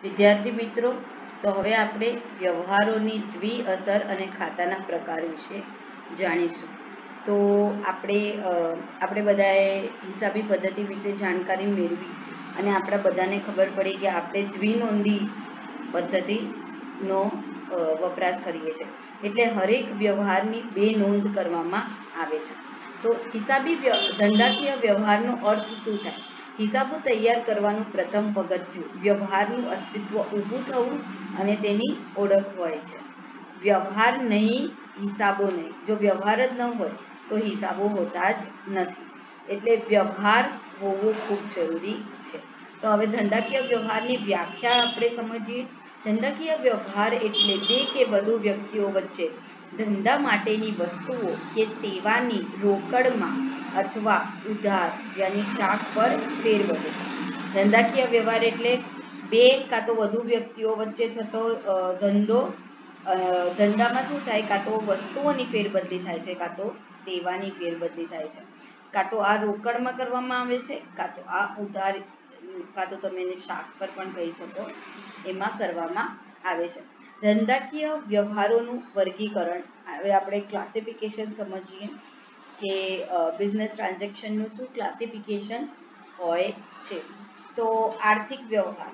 વિદ્યાર્થી મિત્રો, તો હવે આપણે વ્યવહારોની દ્વિઅસર અને ખાતાના પ્રકાર વિશે જાણીશું. તો આપણે બધાએ હિસાબી પદ્ધતિ વિશે જાણકારી મેળવી અને આપણા બધાને ખબર પડી કે આપણે દ્વિનોંધી પદ્ધતિનો વપરાશ કરીએ છીએ. એટલે હરેક વ્યવહારની બે નોંધ કરવામાં આવે છે. તો હિસાબી ધંધાકીય વ્યવહારનો અર્થ શું થાય? હિસાબો તૈયાર કરવાનું પ્રથમ પગથિયું વ્યવહારનું અસ્તિત્વ ઊભું થવું અને તેની ઓળખ હોય છે. વ્યવહાર નહીં, હિસાબો નહીં. જો વ્યવહાર જ ન હોય તો હિસાબો હોતા જ નથી. એટલે વ્યવહાર હોવો ખૂબ જરૂરી છે. તો હવે ધંધાકીય વ્યવહારની વ્યાખ્યા આપણે સમજીએ. ધંધાકીય વ્યવહાર એટલે બે કે વધુ વ્યક્તિઓ વચ્ચે ધંધા માટેની વસ્તુઓ કે સેવાની રોકડમાં અથવા ઉધાર યાની શાક પર ફેરબદલ. ધંધાકીય વ્યવહાર એટલે બે કાં તો વધુ વ્યક્તિઓ વચ્ચે થતો ધંધો. ધંધામાં શું થાય? કાં તો વસ્તુઓની ફેરબદલી થાય છે, કાં તો સેવાની ફેરબદલી થાય છે. કાં તો આ રોકડમાં કરવામાં આવે છે, કાં તો આ ઉધાર, કાં તો તમે એને શાક પર પણ કહી શકો, એમાં કરવામાં આવે છે. ધંધાકીય વ્યવહારોનું વર્ગીકરણ. હવે આપણે ક્લાસિફિકેશન સમજીએ કે બિઝનેસ ટ્રાન્ઝેક્શનનું શું ક્લાસિફિકેશન હોય છે. તો આર્થિક વ્યવહાર.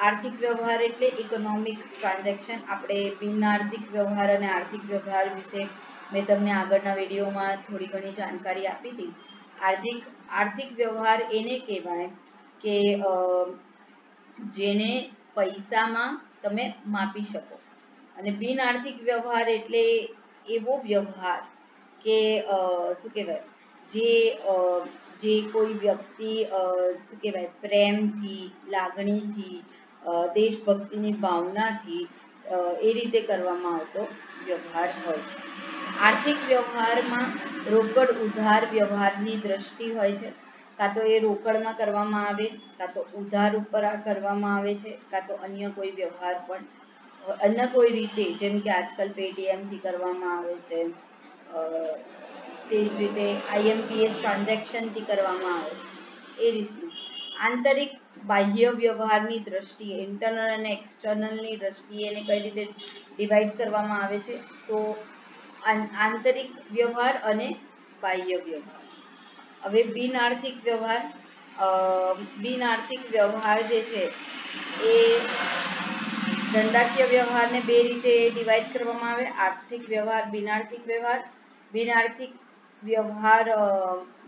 આર્થિક વ્યવહાર એટલે ઇકોનોમિક ટ્રાન્ઝેક્શન. આપણે બિન આર્થિક વ્યવહાર અને આર્થિક વ્યવહાર વિશે મેં તમને આગળના વિડીયોમાં થોડી ઘણી જાણકારી આપી હતી. આર્થિક વ્યવહાર એને કહેવાય કે જેને પૈસામાં તમે માપી શકો. અને બિન આર્થિક વ્યવહાર એટલે એવો વ્યવહાર કે શું કહેવાય, જે કોઈ વ્યક્તિ શું કહેવાય પ્રેમથી, લાગણીથી, દેશભક્તિની ભાવનાથી એ રીતે કરવામાં આવતો વ્યવહાર હોય છે. આર્થિક વ્યવહારમાં રોકડ ઉધાર વ્યવહારની દ્રષ્ટિ હોય છે. કાં તો એ રોકડમાં કરવામાં આવે, કાં તો ઉધાર ઉપર આ કરવામાં આવે છે, કાં તો અન્ય કોઈ વ્યવહાર પણ અન્ય કોઈ રીતે, જેમ કે આજકાલ પેટીએમથી કરવામાં આવે છે, તે જ રીતે IMPS ટ્રાન્ઝેક્શનથી કરવામાં આવે છે. એ રીતનું આંતરિક બાહ્ય વ્યવહારની દ્રષ્ટિએ, ઇન્ટરનલ અને એક્સટર્નલની દ્રષ્ટિએ એને કઈ રીતે ડિવાઈડ કરવામાં આવે છે? તો આંતરિક વ્યવહાર અને બાહ્ય વ્યવહાર. હવે બિન આર્થિક વ્યવહાર. બિન આર્થિક વ્યવહાર જે છે એ ધંધાકીય વ્યવહારને બે રીતે ડિવાઈડ કરવામાં આવે: આર્થિક વ્યવહાર, બિન આર્થિક વ્યવહાર. બિન આર્થિક વ્યવહાર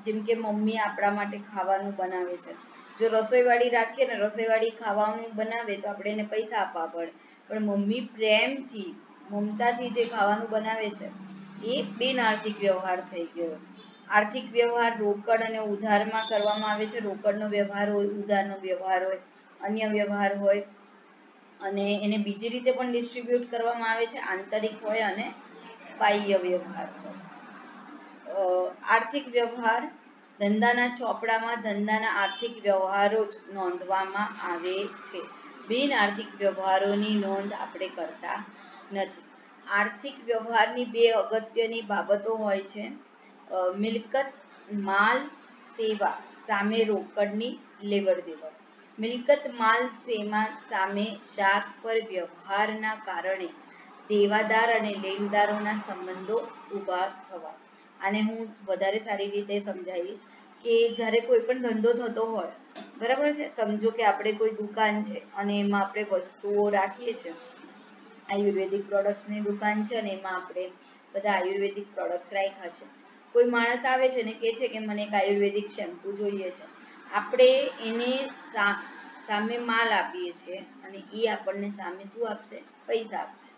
જેમ કે મમ્મી આપણા માટે ખાવાનું બનાવે છે. જો રસોઈવાળી રાખીએ ને, રસોઈવાળી ખાવાનું બનાવે તો આપણે એને પૈસા આપવા પડે, પણ મમ્મી પ્રેમથી, મમતાથી જે ખાવાનું બનાવે છે એ બિન આર્થિક વ્યવહાર થઈ ગયો. આર્થિક વ્યવહાર રોકડ અને ઉધારમાં કરવામાં આવે છે. રોકડનો વ્યવહાર હોય, ઉધારનો વ્યવહાર હોય, અન્ય વ્યવહાર હોય, અને એને બીજી રીતે પણ ડિસ્ટ્રીબ્યુટ કરવામાં આવે છે. આંતરિક હોય અને બાહ્ય વ્યવહાર હોય. આર્થિક વ્યવહાર. ધંધાના ચોપડામાં ધંધાના આર્થિક વ્યવહારો જ નોંધવામાં આવે છે. બિન આર્થિક વ્યવહારોની નોંધ આપણે કરતા નથી. આર્થિક વ્યવહારની બે અગત્યની બાબતો હોય છે: મિલકત, માલ, સેવા સામે રોકડની લેવડ દેવડ. મિલકત, માલ, સેવા સામે શાક પર વ્યવહારના કારણે દેવાદાર અને લેણદારોના સંબંધો ઊભા થવા. આને હું વધારે સારી રીતે સમજાવીશ કે જ્યારે કોઈ પણ ધંધો થતો હોય, બરાબર છે, સમજો કે આપણે કોઈ દુકાન છે અને એમાં આપણે વસ્તુઓ રાખીએ છીએ. આયુર્વેદિક પ્રોડક્ટ્સની દુકાન છે અને એમાં આપણે બધા આયુર્વેદિક પ્રોડક્ટ્સ રાખ્યા છે. કોઈ માણસ આવે છે ને કહે છે કે મને એક આયુર્વેદિક શેમ્પુ જોઈએ છે. આપણે એને સામે માલ આપીએ છીએ અને એ આપણને સામે શું આપશે? પૈસા આપશે.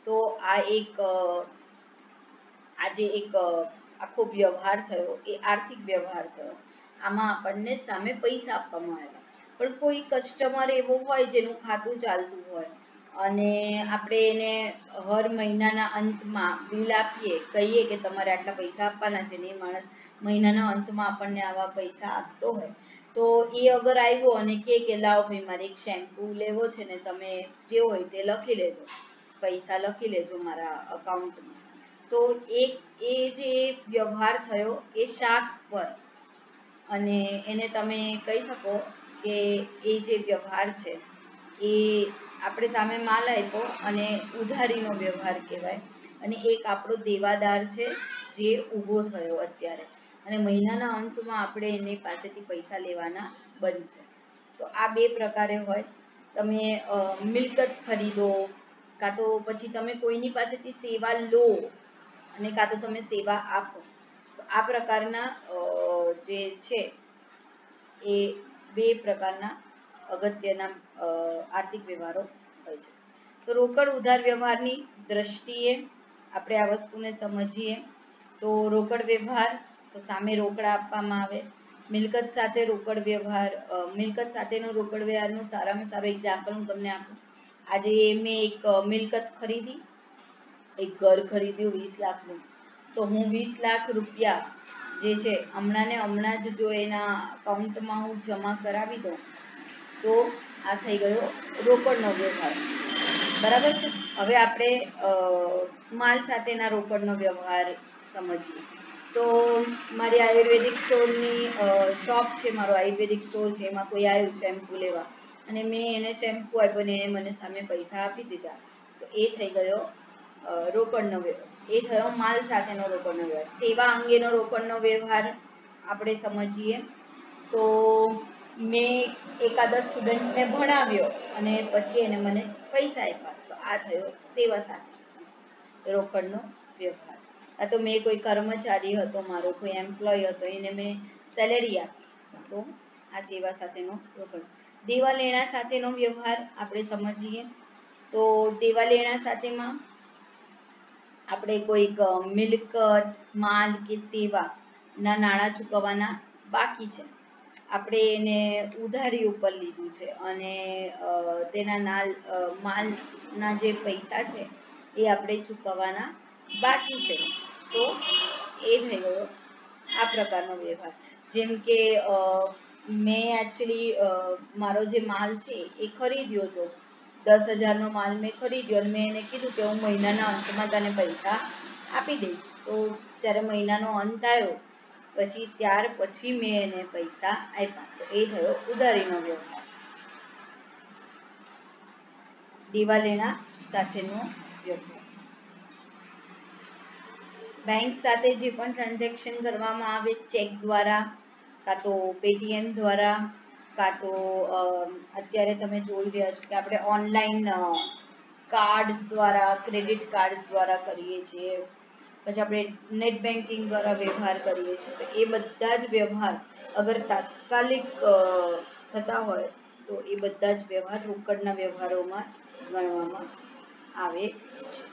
તો આજે એક આખો વ્યવહાર થયો, એ આર્થિક વ્યવહાર થયો. આમાં આપણને સામે પૈસા આપવામાં આવ્યા. પણ કોઈ કસ્ટમર એવો હોય જેનું ખાતું ચાલતું હોય અને આપણે એને હર મહિનાના અંતમાં બિલ આપીએ, કહીએ કે તમારે આટલા પૈસા આપવાના છે, ને એ માણસ મહિનાના અંતમાં આપણને આવા પૈસા આપતો હોય, તો એ અગર આવ્યો અને કે લાવો ભાઈ મારે એક શેમ્પુ લેવો છે ને તમે જે હોય તે લખી લેજો, પૈસા લખી લેજો મારા અકાઉન્ટમાં. તો એ જે વ્યવહાર થયો એ શાક પર, અને એને તમે કહી શકો કે એ જે વ્યવહાર છે એ આપણે સામે માલ આપ્યો અને ઉધારીનો વ્યવહાર કહેવાય. અને એક આપણો દેવાદાર છે જે ઊભો થયો અત્યારે, અને મહિનાના અંતમાં આપણે એની પાસેથી પૈસા લેવાના બનશે. તો આ બે પ્રકારે હોય. તમે મિલકત ખરીદો, કાં તો પછી તમે કોઈની પાસેથી સેવા લો અને કાં તો તમે સેવા આપો. તો આ પ્રકારના જે છે એ બે પ્રકારના અગત્યના આર્થિક વ્યવહારો હોય છે. તો રોકડ ઉધાર વ્યવહારની દ્રષ્ટિએ આપણે આ વસ્તુને સમજીએ તો રોકડ વ્યવહાર, તો સામે રોકડા આપવામાં આવે. મિલકત સાથે રોકડ વ્યવહાર, મિલકત સાથેનો રોકડ વ્યવહારનું સારામાં સારું એક્ઝામ્પલ હું તમને આપું. આજે મેં એક મિલકત ખરીદી, એક ઘર ખરીદ્યું 20 લાખનું. તો હું 20 લાખ રૂપિયા જે છે હમણાં જ જો એના અકાઉન્ટમાં હું જમા કરાવી દઉં તો આ થઈ ગયો રોકડનો વ્યવહાર. બરાબર છે. હવે આપણે માલ સાથેના રોકડનો વ્યવહાર સમજીએ. તો મારી આયુર્વેદિક સ્ટોરની શોપ છે, મારો આયુર્વેદિક સ્ટોર છે. એમાં કોઈ આવ્યું શેમ્પૂ લેવા અને મેં એને શેમ્પૂ આપ્યો ને એને મને સામે પૈસા આપી દીધા, તો એ થઈ ગયો રોકડનો વ્યવહાર. એ થયો માલ સાથેનો રોકડનો વ્યવહાર. સેવા અંગેનો રોકડનો વ્યવહાર આપણે સમજીએ તો મેં એકાદા સ્ટુડન્ટને ભણાવ્યો અને પછી એને મને પૈસા આપ્યા, તો આ થયો સેવા સાથે રોકડનો વ્યવહાર. આ તો મેં કોઈ કર્મચારી હતો, મારો કોઈ એમ્પ્લોય હતો, એને મેં સેલેરી આપી, તો આ સેવા સાથેનો રોકડ. દેવા લેણા સાથેનો વ્યવહાર આપણે સમજીએ તો દેવા લેણા સાથેમાં આપણે કોઈક મિલકત, માલ કે સેવાના નાણાં ચૂકવવાના બાકી છે, આપણે એને ઉધારી ઉપર લીધું છે અને તેના માલના જે પૈસા છે એ આપણે ચૂકવવાના બાકી છે, તો એ થઈ ગયો આ પ્રકારનો વ્યવહાર. જેમ કે મેં એકચ્યુઅલી મારો જે માલ છે એ ખરીદ્યો હતો, 10,000નો માલ મેં ખરીદ્યો અને મેં એને કીધું કે હું મહિનાના અંતમાં તને પૈસા આપી દઈશ. તો જ્યારે મહિનાનો અંત આવ્યો પછી ત્યાર પછી મેં એને પૈસા આપ્યા, તો એ થયો ઉધારીનો વ્યવહાર. દેવા લેણા સાથેનો વ્યવહાર. બેંક સાથે જે પણ ટ્રાન્ઝેક્શન કરવામાં આવે, ચેક દ્વારા, કાં તો પેટીએમ દ્વારા, કાં તો અત્યારે તમે જોઈ રહ્યા છો કે આપણે ઓનલાઈન કાર્ડ દ્વારા, ક્રેડિટ કાર્ડ દ્વારા કરીએ છીએ, પછી આપણે નેટ બેન્કિંગ દ્વારા વ્યવહાર કરીએ છીએ. તો એ બધા જ વ્યવહાર અગર તાત્કાલિક થતા હોય તો એ બધા જ વ્યવહાર રોકડના વ્યવહારોમાં જ ગણવામાં આવે છે.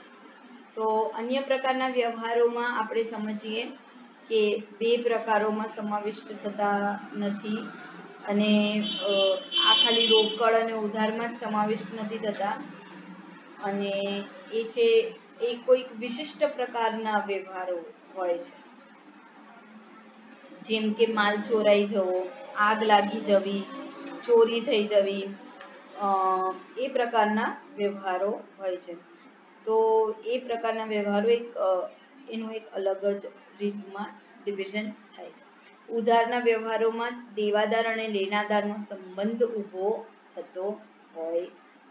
તો અન્ય પ્રકારના વ્યવહારોમાં આપણે સમજીએ કે બે પ્રકારોમાં સમાવિષ્ટ થતા નથી, અને આ ખાલી રોકડ અને ઉધારમાં જ સમાવિષ્ટ નથી થતા, અને એ છે એ કોઈક વિશિષ્ટ પ્રકારના વ્યવહારો હોય છે, જેમ કે માલ ચોરાઈ જવો, આગ લાગી જવી, ચોરી થઈ જવી, એ પ્રકારના વ્યવહારો હોય છે. તો એ પ્રકારના વ્યવહારો એનું એક અલગ જ રીતમાં ડિવિઝન થાય છે. ઉધારના વ્યવહારોમાં દેવાદાર અને લેનાદારનો સંબંધ ઊભો થતો હોય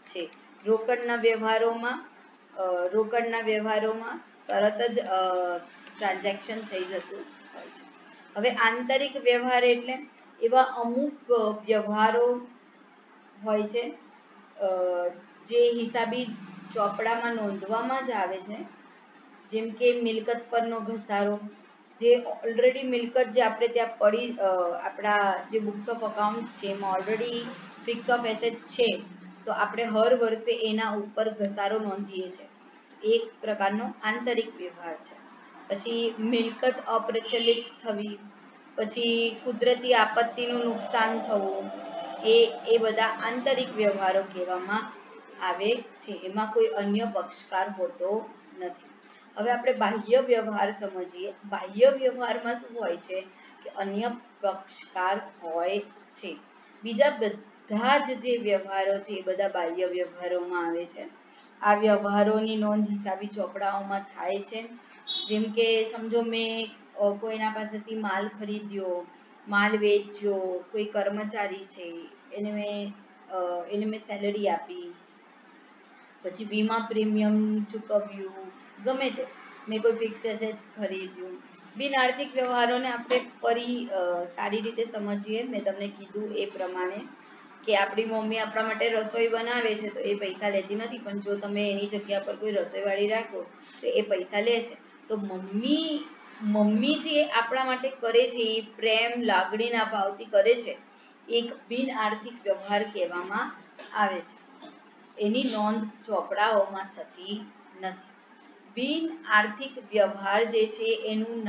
છે. રોકડના વ્યવહારોમાં તરત જ ટ્રાન્ઝેક્શન થઈ જતું હોય છે. હવે આંતરિક વ્યવહાર એટલે એવા અમુક વ્યવહારો હોય છે જે હિસાબી ચોપડામાં નોંધવામાં જ આવે છે, જેમ કે મિલકત પરનો ઘસારો. જે ઓલરેડી મિલકત જે આપણે ત્યાં પડી, આપણા જે બુક્સ ઓફ અકાઉન્ટ્સ છે એમાં ઓલરેડી ફિક્સ ઓફ એસેટ છે, તો આપણે હર વર્ષે એના ઉપર ઘસારો નોંધીએ છીએ. એક પ્રકારનો આંતરિક વ્યવહાર છે. પછી મિલકત અપ્રચલિત થવી, પછી કુદરતી આપત્તિનું નુકસાન થવું, એ બધા આંતરિક વ્યવહારો કહેવામાં આવે છે. એમાં કોઈ અન્ય પક્ષકાર હોતો નથી. હવે આપણે બાહ્ય વ્યવહાર સમજીએ. બાહ્ય વ્યવહારમાં શું હોય છે કે અન્ય પક્ષકાર હોય છે. બીજા બધા જ જે વ્યવહારો છે એ બધા બાહ્ય વ્યવહારોમાં આવે છે. આ વ્યવહારોની નોંધ હિસાબી ચોપડાઓમાં થાય છે. જેમ કે સમજો મેં કોઈના પાસેથી માલ ખરીદ્યો, માલ વેચ્યો, કોઈ કર્મચારી છે એને મેં એને મેં સેલરી આપી, પછી વીમા પ્રીમિયમ ચૂકવ્યું, ગમે તે મેં કોઈ ફિક્સ એસેટ ખરીદ્યું. બિન આર્થિક વ્યવહારોને આપણે ફરી સારી રીતે સમજીએ. મેં તમને કીધું એ પ્રમાણે કે આપણી મમ્મી આપણા માટે રસોઈ બનાવે છે તો એ પૈસા લેતી નથી, પણ જો તમે એની જગ્યા પર કોઈ રસોઈવાળી રાખો તો એ પૈસા લે છે. તો મમ્મી જે આપણા માટે કરે છે એ પ્રેમ લાગણીના ભાવથી કરે છે, એક બિન આર્થિક વ્યવહાર કહેવામાં આવે છે. એની નોંધ ચોપડાઓમાં થતી નથી. બિન આર્થિક વ્યવહાર જે છે એનું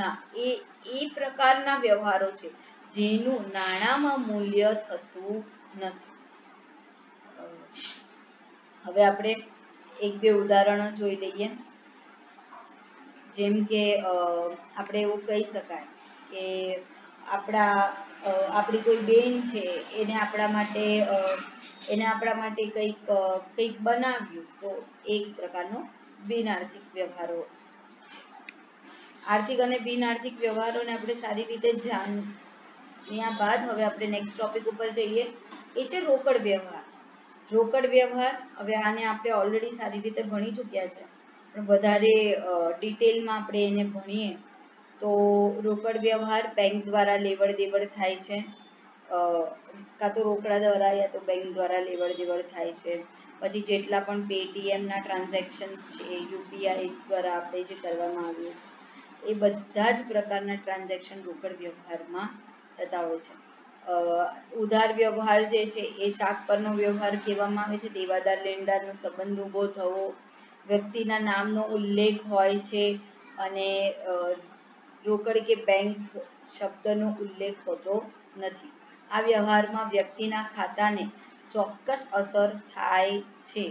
એ પ્રકારના વ્યવહારો છે જેનું નાણાંમાં મૂલ્ય થતું નથી. હવે આપણે એક બે ઉદાહરણો જોઈ લઈએ. જેમ કે આપણે એવું કહી શકાય કે આપણી કોઈ બેન છે, એને આપણા માટે કંઈક બનાવ્યું, તો એક પ્રકારનો બિન આર્થિક વ્યવહારો. આર્થિક અને બિન આર્થિક વ્યવહારોને આપણે સારી રીતે જાણ્યા બાદ હવે આપણે નેક્સ્ટ ટોપિક ઉપર જઈએ. એ છે રોકડ વ્યવહાર. રોકડ વ્યવહાર, હવે આને આપણે ઓલરેડી સારી રીતે ભણી ચૂક્યા છે, પણ વધારે ડિટેલમાં આપણે એને ભણીએ તો રોકડ વ્યવહાર બેંક દ્વારા લેવડ દેવડ થાય છે, કાં તો રોકડા દ્વારા યા તો બેંક દ્વારા લેવડ દેવડ થાય છે. પછી જેટલા પણ પેટીએમના ટ્રાન્ઝેક્શન્સ છે, યુપીઆઈ દ્વારા આપણે જે કરવામાં આવીએ છીએ, એ બધા જ પ્રકારના ટ્રાન્ઝેક્શન રોકડ વ્યવહારમાં થતા હોય છે. ઉધાર વ્યવહાર જે છે એ શાક પરનો વ્યવહાર કહેવામાં આવે છે. દેવાદાર લેણદારનો સંબંધ ઊભો થવો, વ્યક્તિના નામનો ઉલ્લેખ હોય છે અને રોકડ કે બેંક શબ્દનો ઉલ્લેખ હોતો નથી. આ વ્યવહારમાં વ્યક્તિના ખાતાને ચોક્કસ અસર થાય છે.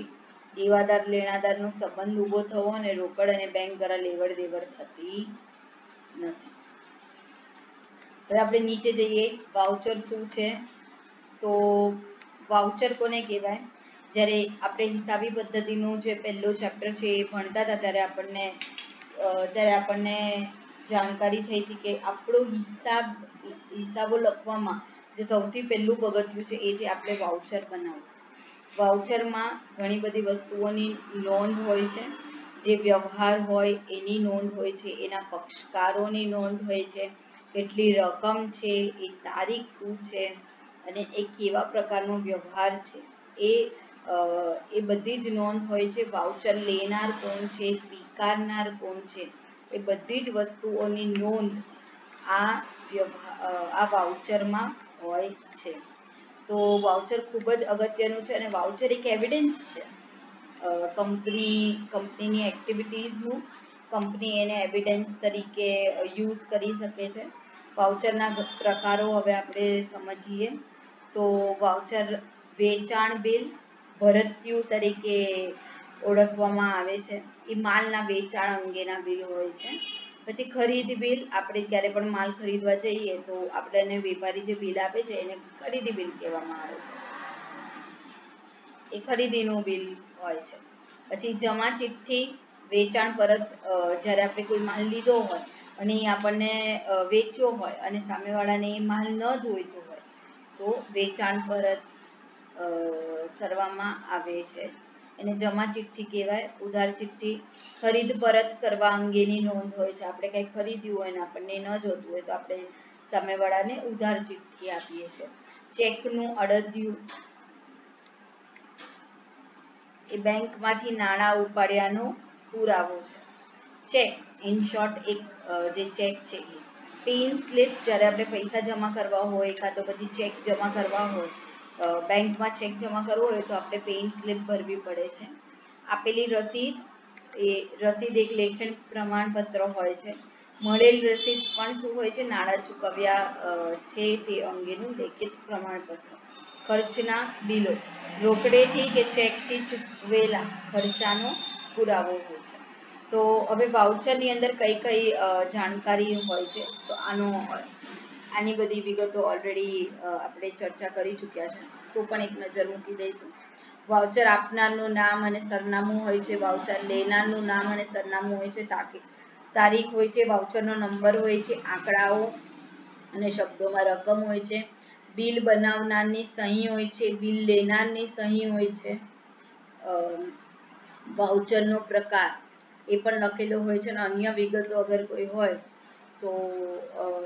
દેવાદાર લેણાદારનો સંબંધ ઊભો થવો અને રોકડ અને બેંક દ્વારા લેવડ દેવડ થતી નથી. હવે આપણે નીચે જઈએ. વાઉચર શું છે? તો વાઉચર કોને કહેવાય? જ્યારે આપણે હિસાબી પદ્ધતિનું જે પહેલું ચેપ્ટર છે એ ભણતા હતા ત્યારે આપણને જાણકારી થઈ હતી કે આપણો હિસાબો લખવામાં જે સૌથી પહેલું પગથિયું છે એ છે આપણે વાઉચર બનાવવું. વાઉચરમાં ઘણી બધી વસ્તુઓની નોંધ હોય છે. જે વ્યવહાર હોય એની નોંધ હોય છે, એના પક્ષકારોની નોંધ હોય છે, કેટલી રકમ છે, એ તારીખ શું છે અને એ કેવા પ્રકારનો વ્યવહાર છે, એ બધી જ નોંધ હોય છે. વાઉચર લેનાર કોણ છે, સ્વીકારનાર કોણ છે, એ બધી જ વસ્તુઓની નોંધ આ વાઉચરમાં હોય છે. તો વાઉચર ખૂબ જ અગત્યનું છે અને વાઉચર એક એવિડન્સ છે કંપનીની એક્ટિવિટીઝનું. કંપની એને એવિડન્સ તરીકે યુઝ કરી શકે છે. વાઉચરના પ્રકારો હવે આપણે સમજીએ. તો વાઉચર વેચાણ બિલ, ભરતીયું તરીકે ઓળખવામાં આવે છે. એ માલના વેચાણ અંગેના બિલ હોય છે. પછી ખરીદ બિલ, આપણે ક્યારે પણ માલ ખરીદવા જઈએ તો આપણને વેપારી જે બિલ આપે છે એને ખરીદી બિલ કહેવામાં આવે છે. એ ખરીદીનું બિલ હોય છે. પછી જમા ચિઠ્ઠી, વેચાણ પરત, જ્યારે આપણે કોઈ માલ લીધો હોય અને એ આપણને વેચ્યો હોય અને સામેવાળાને એ માલ ન જોઈતો હોય તો વેચાણ પરત કરવામાં આવે છે, એને જમા ચિઠ્ઠી કહેવાય. ઉધાર ચિઠ્ઠી, ખરીદ પરત કરવા અંગેની નોંધ હોય છે. આપણે કંઈ ખરીદ્યું હોય ને આપણને ન જોતું હોય તો આપણે સામેવાળાને ઉધાર ચિઠ્ઠી આપીએ છીએ. ચેકનું અડધિયું, એ બેંકમાંથી નાણાં ઉપાડ્યાનો પુરાવો છે. ચેક ઇન શોર્ટ એક જે ચેક છે એ. પેઇન સ્લિપ, જ્યારે આપણે પૈસા જમા કરવા હોય કાં તો પછી ચેક જમા કરવા હોય, બેંકમાં ચેક જમા કરવો હોય તો આપણે પેઇન સ્લિપ ભરવી પડે છે. આપેલી રસીદ, એ રસીદ એક લેખિત પ્રમાણપત્ર હોય છે. મળેલ રસીદ પણ શું હોય છે? નાણાં ચૂકવ્યા છે તે અંગેનું લેખિત પ્રમાણપત્ર. ખર્ચના બિલો, રોકડેથી કે ચેકથી ચૂકવેલા ખર્ચાનો પુરાવો હોય છે. તો હવે વાઉચરની અંદર કઈ જાણકારી હોય છે? તો આની બધી વિગતો ઓલરેડી આપણે ચર્ચા કરી ચૂક્યા છે, તો પણ એક નજર મૂકી દઈશું. વાઉચર આપનારનું નામ અને સરનામું હોય છે. વાઉચર લેનારનું નામ અને સરનામું હોય છે. તારીખ હોય છે. વાઉચરનો નંબર હોય છે. આંકડાઓ અને શબ્દોમાં રકમ હોય છે. બિલ બનાવનારની સહી હોય છે, બિલ લેનારની સહી હોય છે, વાઉચરનો પ્રકાર એ પણ લખેલો હોય છે અને અન્ય વિગતો અગર કોઈ હોય તો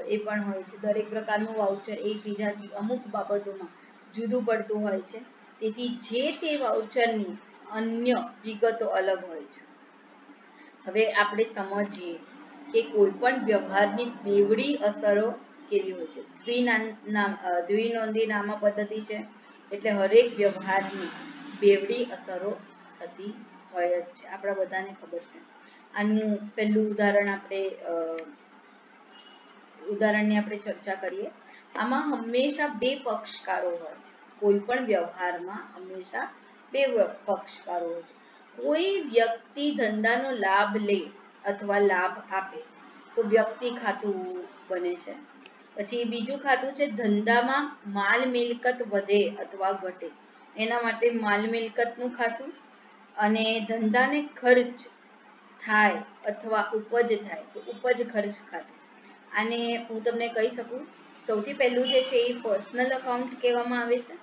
એ પણ હોય છે. દરેક પ્રકારનું વાઉચર એકબીજાથી અમુક બાબતોમાં જુદું પડતું હોય છે, તેથી જે તે વાઉચરની અન્ય વિગતો અલગ હોય છે. હવે આપણે સમજીએ કે કોઈ પણ વ્યવહારની બેવડી અસરો કેવી હોય છે. દ્વિનોંધી નામા પદ્ધતિ છે એટલે હરેક વ્યવહારની બેવડી અસરો થતી હોય જ છે, આપણા બધાને ખબર છે. આનું પહેલું ઉદાહરણની આપણે ચર્ચા કરીએ. આમાં હંમેશા બે પક્ષકારો હોય છે. કોઈ પણ વ્યવહારમાં હંમેશા બે પક્ષકારો હોય છે. કોઈ વ્યક્તિ ધંધાનો લાભ લે અથવા લાભ આપે તો વ્યક્તિ ખાતું બને છે. પછી બીજું ખાતું છે ધંધામાં માલ મિલકત વધે અથવા ઘટે એના માટે માલ મિલકતનું ખાતું, અને ધંધાને ખર્ચ થાય અથવા ઉપજ થાય તો ઉપજ ખર્ચ ખાતું. આને હું તમને કહી શકું, સૌથી પહેલું જે છે એ પર્સનલ અકાઉન્ટ કહેવામાં આવે છે,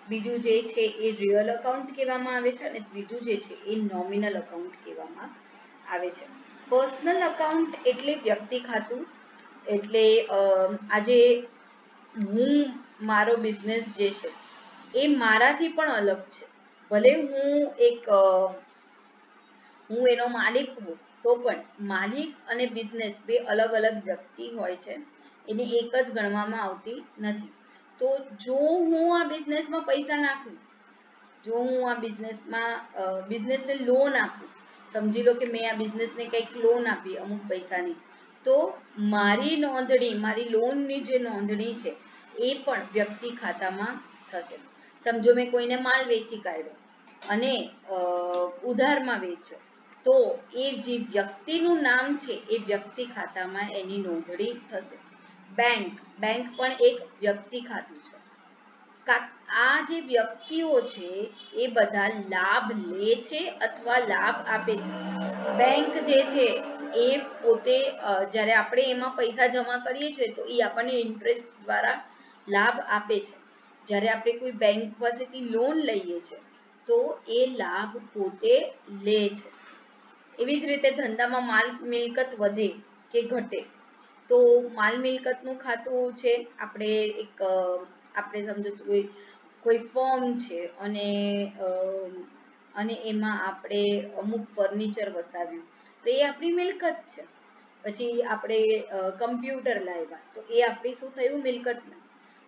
બીજું જે છે એ રિયલ અકાઉન્ટ કહેવામાં આવે છે, અને ત્રીજું જે છે એ નોમિનલ અકાઉન્ટ કહેવામાં આવે છે. પર્સનલ અકાઉન્ટ એટલે વ્યક્તિ ખાતું, એટલે આજે હું મારો બિઝનેસ જે છે એ મારાથી પણ અલગ છે. ભલે હું એનો માલિક હોઉં તો પણ માલિક અને બિઝનેસ બે અલગ અલગ વ્યક્તિ હોય છે, એને એક જ ગણવામાં આવતી નથી. તો જો હું આ બિઝનેસમાં પૈસા નાખું, જો હું આ બિઝનેસને લોન આપું, સમજી લો કે મેં આ બિઝનેસને કંઈક લોન આપી અમુક પૈસાની, તો મારી નોંધણી, મારી લોનની જે નોંધણી છે એ પણ વ્યક્તિ ખાતામાં થશે. સમજો મેં કોઈને માલ વેચી કાઢ્યો અને ઉધારમાં વેચ્યો, તો એ જે વ્યક્તિનું નામ છે એ વ્યક્તિ ખાતામાં એની નોંધણી થશે. બેંક પણ એક વ્યક્તિ ખાતું છે. આ જે વ્યક્તિઓ છે એ બધા લાભ લે છે અથવા લાભ આપે છે. બેંક જે છે એ પોતે જ્યારે આપણે એમાં પૈસા જમા કરીએ છીએ તો એ આપણને ઇન્ટરેસ્ટ દ્વારા લાભ આપે છે. જ્યારે આપણે કોઈ બેંક પાસેથી લોન લઈએ છીએ તો એ લાભ પોતે લે છે. એવી જ રીતે ધંધામાં માલ મિલકત વધે કે ઘટે તો માલ મિલકતનું ખાતું છે. આપણે સમજો કોઈ ફોર્મ છે અને એમાં આપણે અમુક ફર્નિચર વસાવ્યું તો એ આપણી મિલકત છે. પછી આપણે કમ્પ્યુટર લાવ્યા તો એ આપણી શું થયું? મિલકત.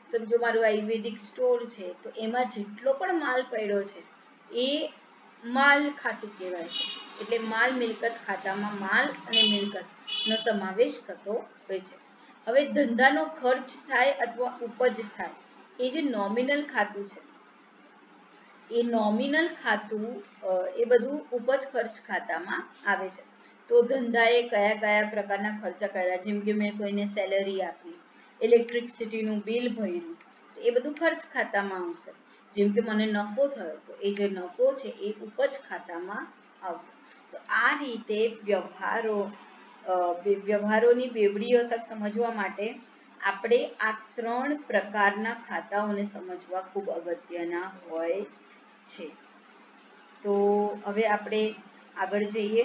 સમજો મારું આયુર્વેદિક સ્ટોર છે તો એમાં જેટલો પણ માલ પડ્યો છે એ માલ ખાતું કહેવાય છે. એટલે માલ મિલકત ખાતામાં માલ અને મિલકતનો સમાવેશ થતો હોય છે. હવે ધંધાનો ખર્ચ થાય અથવા ઉપજ થાય એ જે નોમિનલ ખાતું છે, એ નોમિનલ ખાતું એ બધું ઉપજ ખર્ચ ખાતામાં આવે છે. તો ધંધાએ કયા કયા પ્રકારના ખર્ચા કર્યા, જેમ કે મેં કોઈને સેલરી આપી, ઇલેક્ટ્રિસિટીનું બિલ ભર્યું, તો એ બધું ખર્ચ ખાતામાં આવશે. જેમ કે મને નફો થયો તો એ જે નફો છે એ ઉપજ ખાતામાં આવશે. તો આ રીતે વ્યવહારોની બેવડી અસર સમજવા માટે આપણે આ 3 પ્રકારના ખાતાઓને સમજવા ખૂબ અગત્યના હોય છે. તો હવે આપણે આગળ જઈએ.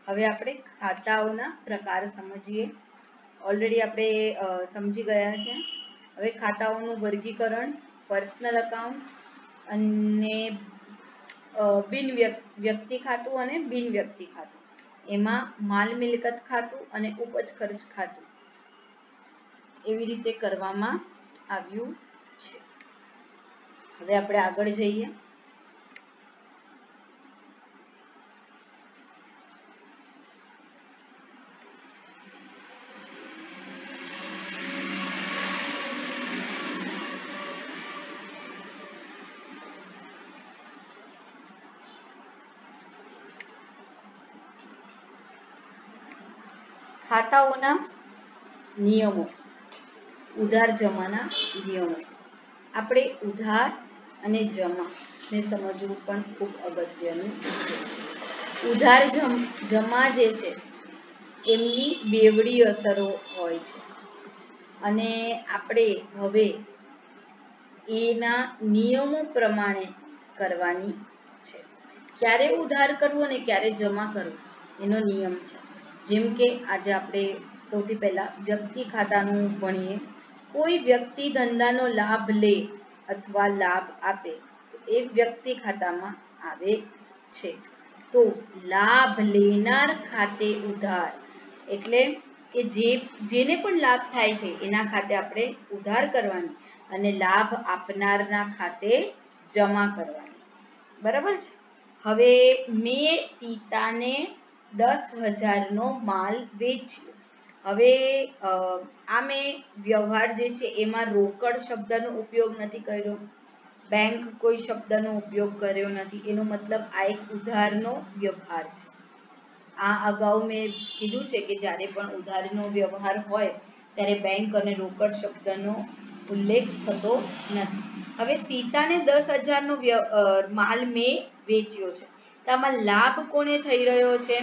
હવે આપણે ખાતાઓના પ્રકાર સમજીએ. ઓલરેડી આપણે સમજી ગયા છે. હવે ખાતાઓનું વર્ગીકરણ, પર્સનલ અકાઉન્ટ અને વ્યક્તિ ખાતું અને બિન વ્યક્તિ ખાતું, એમાં માલ મિલકત ખાતું અને ઉપજ ખર્ચ ખાતું એવી રીતે કરવામાં આવ્યું છે. હવે આપણે આગળ જઈએ. ખાતાઓના નિયમો, ઉધાર જમાના નિયમો. આપણે ઉધાર અને જમાને સમજવું પણ ખૂબ અગત્યનું છે. ઉધાર જમા જે છે એમની બેવડી અસરો હોય છે. અને આપણે હવે એના નિયમો પ્રમાણે કરવાની છે. ક્યારે ઉધાર કરવું અને ક્યારે જમા કરવું એનો નિયમ છે. જેમ કે આજે આપણે સૌથી પહેલા વ્યક્તિ ખાતાનું ભણીએ. કોઈ વ્યક્તિ ધંધાનો લાભ લે અથવા લાભ આપે તો એ વ્યક્તિ ખાતામાં આવે છે. તો લાભ લેનાર ખાતે ઉધાર એટલે કે જેને પણ લાભ થાય છે એના ખાતે આપણે ઉધાર કરવાની અને લાભ આપનારના ખાતે જમા કરવાની. બરાબર છે. હવે મેં સીતાને 10,000નો માલ વેચ્યો. હવે આ મેં વ્યવહાર જે છે એમાં રોકડ શબ્દનો ઉપયોગ નથી કર્યો, બેંક કોઈ શબ્દનો ઉપયોગ કર્યો નથી. એનો મતલબ આ એક ઉધારનો વ્યવહાર છે. આ અગાઉ મેં કીધું છે કે જ્યારે પણ ઉધારનો વ્યવહાર હોય ત્યારે બેંક અને રોકડ શબ્દનો ઉલ્લેખ થતો નથી. હવે સીતાને 10,000નો માલ મેં વેચ્યો છે. તો આમાં લાભ કોને થઈ રહ્યો છે?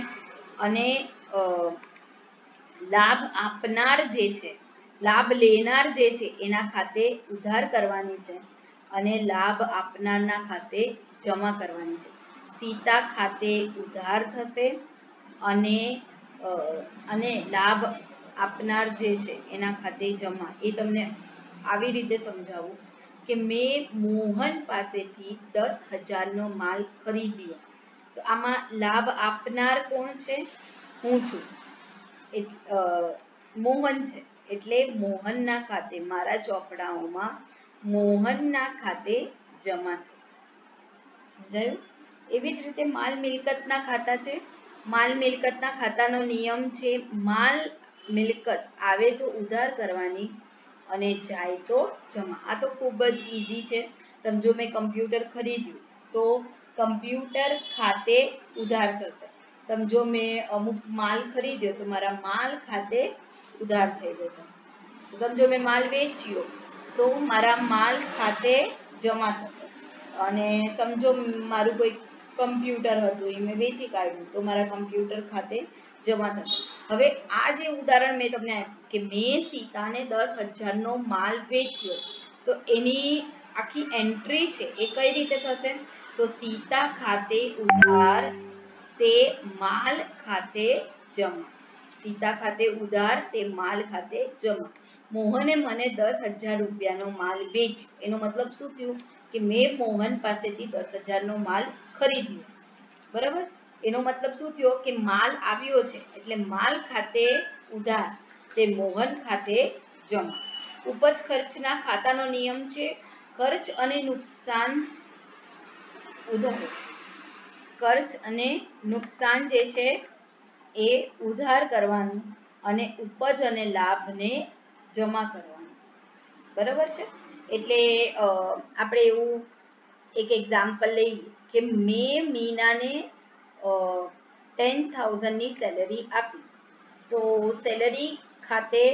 અને લાભ આપનાર જે છે, લાભ લેનાર જે છે એના ખાતે ઉધાર કરવાની છે અને લાભ આપનારના ખાતે જમા કરવાની છે. સીતા ખાતે ઉધાર થશે અને લાભ આપનાર જે છે એના ખાતે જમા. એ તમને આવી રીતે સમજાવું કે મેં મોહન પાસેથી 10,000નો માલ ખરીદ્યો. તો આમાં લાભ આપનાર કોણ છે? હું છું, મોહન છે. એટલે મોહનના ખાતે, મારા ચોપડાઓમાં મોહનના ખાતે જમા થશે. સમજાયું? એવી જ રીતે માલ મિલકતના ખાતા છે. માલ મિલકતના ખાતાનો નિયમ છે માલ મિલકત આવે તો ઉધાર કરવાની અને જાય તો જમા. આ તો ખૂબ જ ઈઝી છે. સમજો મેં કમ્પ્યુટર ખરીદ્યું તો કમ્પ્યુટર ખાતે ઉધાર થશે. સમજો મેં અમુક માલ ખરીદ્યો તો મારા માલ ખાતે ઉધાર થઈ જશે. સમજો મેં માલ વેચ્યો તો મારા માલ ખાતે જમા થશે. અને સમજો મારું કોઈ કમ્પ્યુટર હતું એ મેં વેચી કાઢ્યું તો મારા કમ્પ્યુટર ખાતે જમા થશે. હવે આ જે ઉદાહરણ મેં તમને આપ્યું કે મેં સીતાને 10,000નો માલ વેચ્યો, તો એની આખી એન્ટ્રી છે એ કઈ રીતે થશે? તો સીતા ખાતે ઉધાર તે માલ ખાતે જમા. સીતા ખાતે ઉધાર તે માલ ખાતે જમા. મોહને મને 10,000 રૂપિયાનો માલ વેચ્યો. એનો મતલબ શું થયું કે મેં મોહન પાસેથી 10,000નો માલ ખરીદ્યો. બરાબર? એનો મતલબ શું થયો કે માલ આવ્યો છે એટલે માલ ખાતે ઉધાર તે મોહન ખાતે જમા. ઉપજ ખર્ચના ખાતાનો નિયમ છે ખર્ચ અને નુકસાન ઉધાર. ખર્ચ અને નુકસાન જે છે એ ઉધાર કરવાનું અને ઉપજ અને લાભને જમા કરવાનું. બરાબર છે? એટલે આપણે એવું એક એક્ઝામ્પલ લઈએ કે મેં મીનાને 10,000ની સેલેરી આપી. તો સેલેરી ખાતે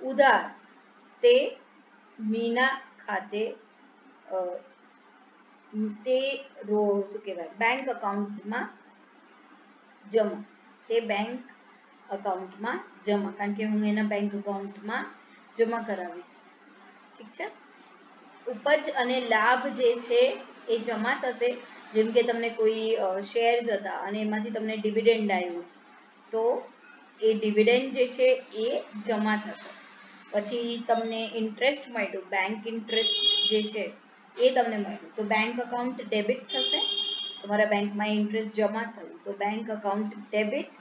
ઉધાર તે મીના ખાતે તે શું કહેવાય બેંક અકાઉન્ટમાં જમા. તે બેંક અકાઉન્ટમાં જમા, કારણ કે હું એના બેંક અકાઉન્ટમાં જમા કરાવીશ. ઠીક છે? ઉપજ અને લાભ જે છે એ જમા થશે. જેમ કે તમને કોઈ શેર્સ હતા અને એમાંથી તમને ડિવિડન્ડ આવ્યું તો એ ડિવિડન્ડ જે છે એ જમા થશે. પછી તમને ઇન્ટરેસ્ટ મળ્યું, બેંક ઇન્ટરેસ્ટ જે છે એ તમને મળ્યું તો બેંક અકાઉન્ટ ડેબિટ થશે. તમારા બેંકમાં ઇન્ટરેસ્ટ જમા થયું તો bank account debit.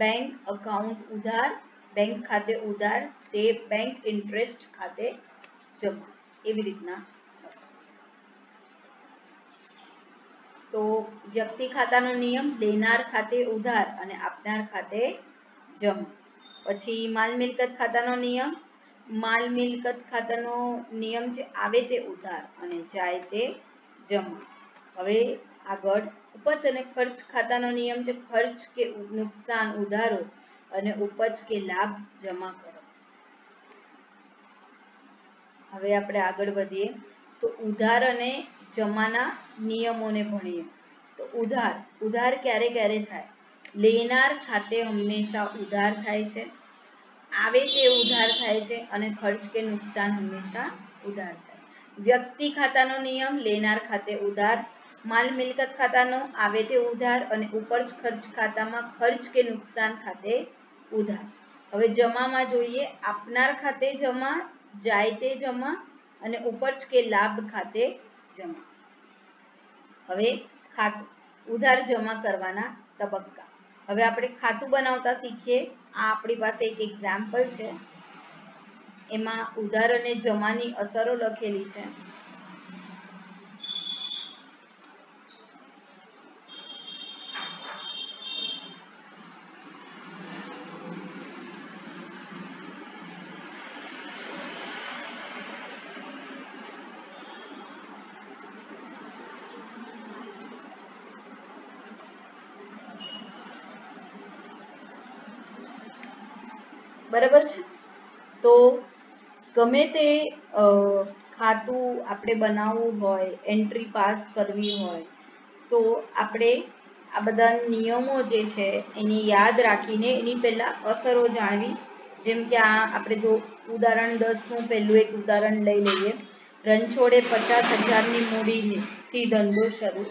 Bank account ઉધાર, બેંક ખાતે ઉધાર તે બેંક ઇન્ટરેસ્ટ ખાતે જમા. એવી રીતના થશે. તો વ્યક્તિ ખાતાનો નિયમ લેનાર ખાતે ઉધાર અને આપનાર ખાતે જમા. પછી માલ મિલકત ખાતાનો નિયમ, માલ મિલકત ખાતાનો નિયમ છે આવે તે ઉધાર અને જાય તે જમા. હવે આગળ ઉપજ અને ખર્ચ ખાતાનો નિયમ છે ખર્ચ કે નુકસાન ઉધારો અને ઉપજ કે લાભ જમા કરો. હવે આપણે આગળ વધીએ તો ઉધાર અને જમાના નિયમોને ભણીએ. તો ઉધાર ક્યારે ક્યારે થાય? લેનાર ખાતે હંમેશા ઉધાર થાય છે આવે તે ઉધાર થાય છે અને ખર્ચ કે નુકસાન હંમેશા ઉધાર થાય. વ્યક્તિ ખાતાનો નિયમ, લેનાર ખાતે ઉધાર, માલ મિલકત ખાતાનો આવે તે ઉધાર અને ઉપજ ખર્ચ ખાતામાં ખર્ચ કે નુકસાન ખાતે ઉધાર. હવે જમામાં જોઈએ, આપનાર ખાતે જમા, જાય તે જમા અને ઉપજ કે લાભ ખાતે જમા. હવે ખાતું, ઉધાર જમા કરવાના તબક્કા. હવે આપણે ખાતું બનાવતા શીખીએ. આ આપણી પાસે એક એક્ઝામ્પલ છે, એમાં ઉધાર અને જમાની અસરો લખેલી છે. બરાબર છે. તો ગમે તે ખાતું આપણે બનાવવું હોય, એન્ટ્રી પાસ કરવી હોય, તો આપણે આ બધા નિયમો જે છે એની યાદ રાખીને એની પહેલા અસરો જાણવી. જેમ કે આ આપણે જો ઉદાહરણ 10નું પહેલું એક ઉદાહરણ લઈ લઈએ. રણછોડે 50,000ની મૂડીથી ધંધો શરૂ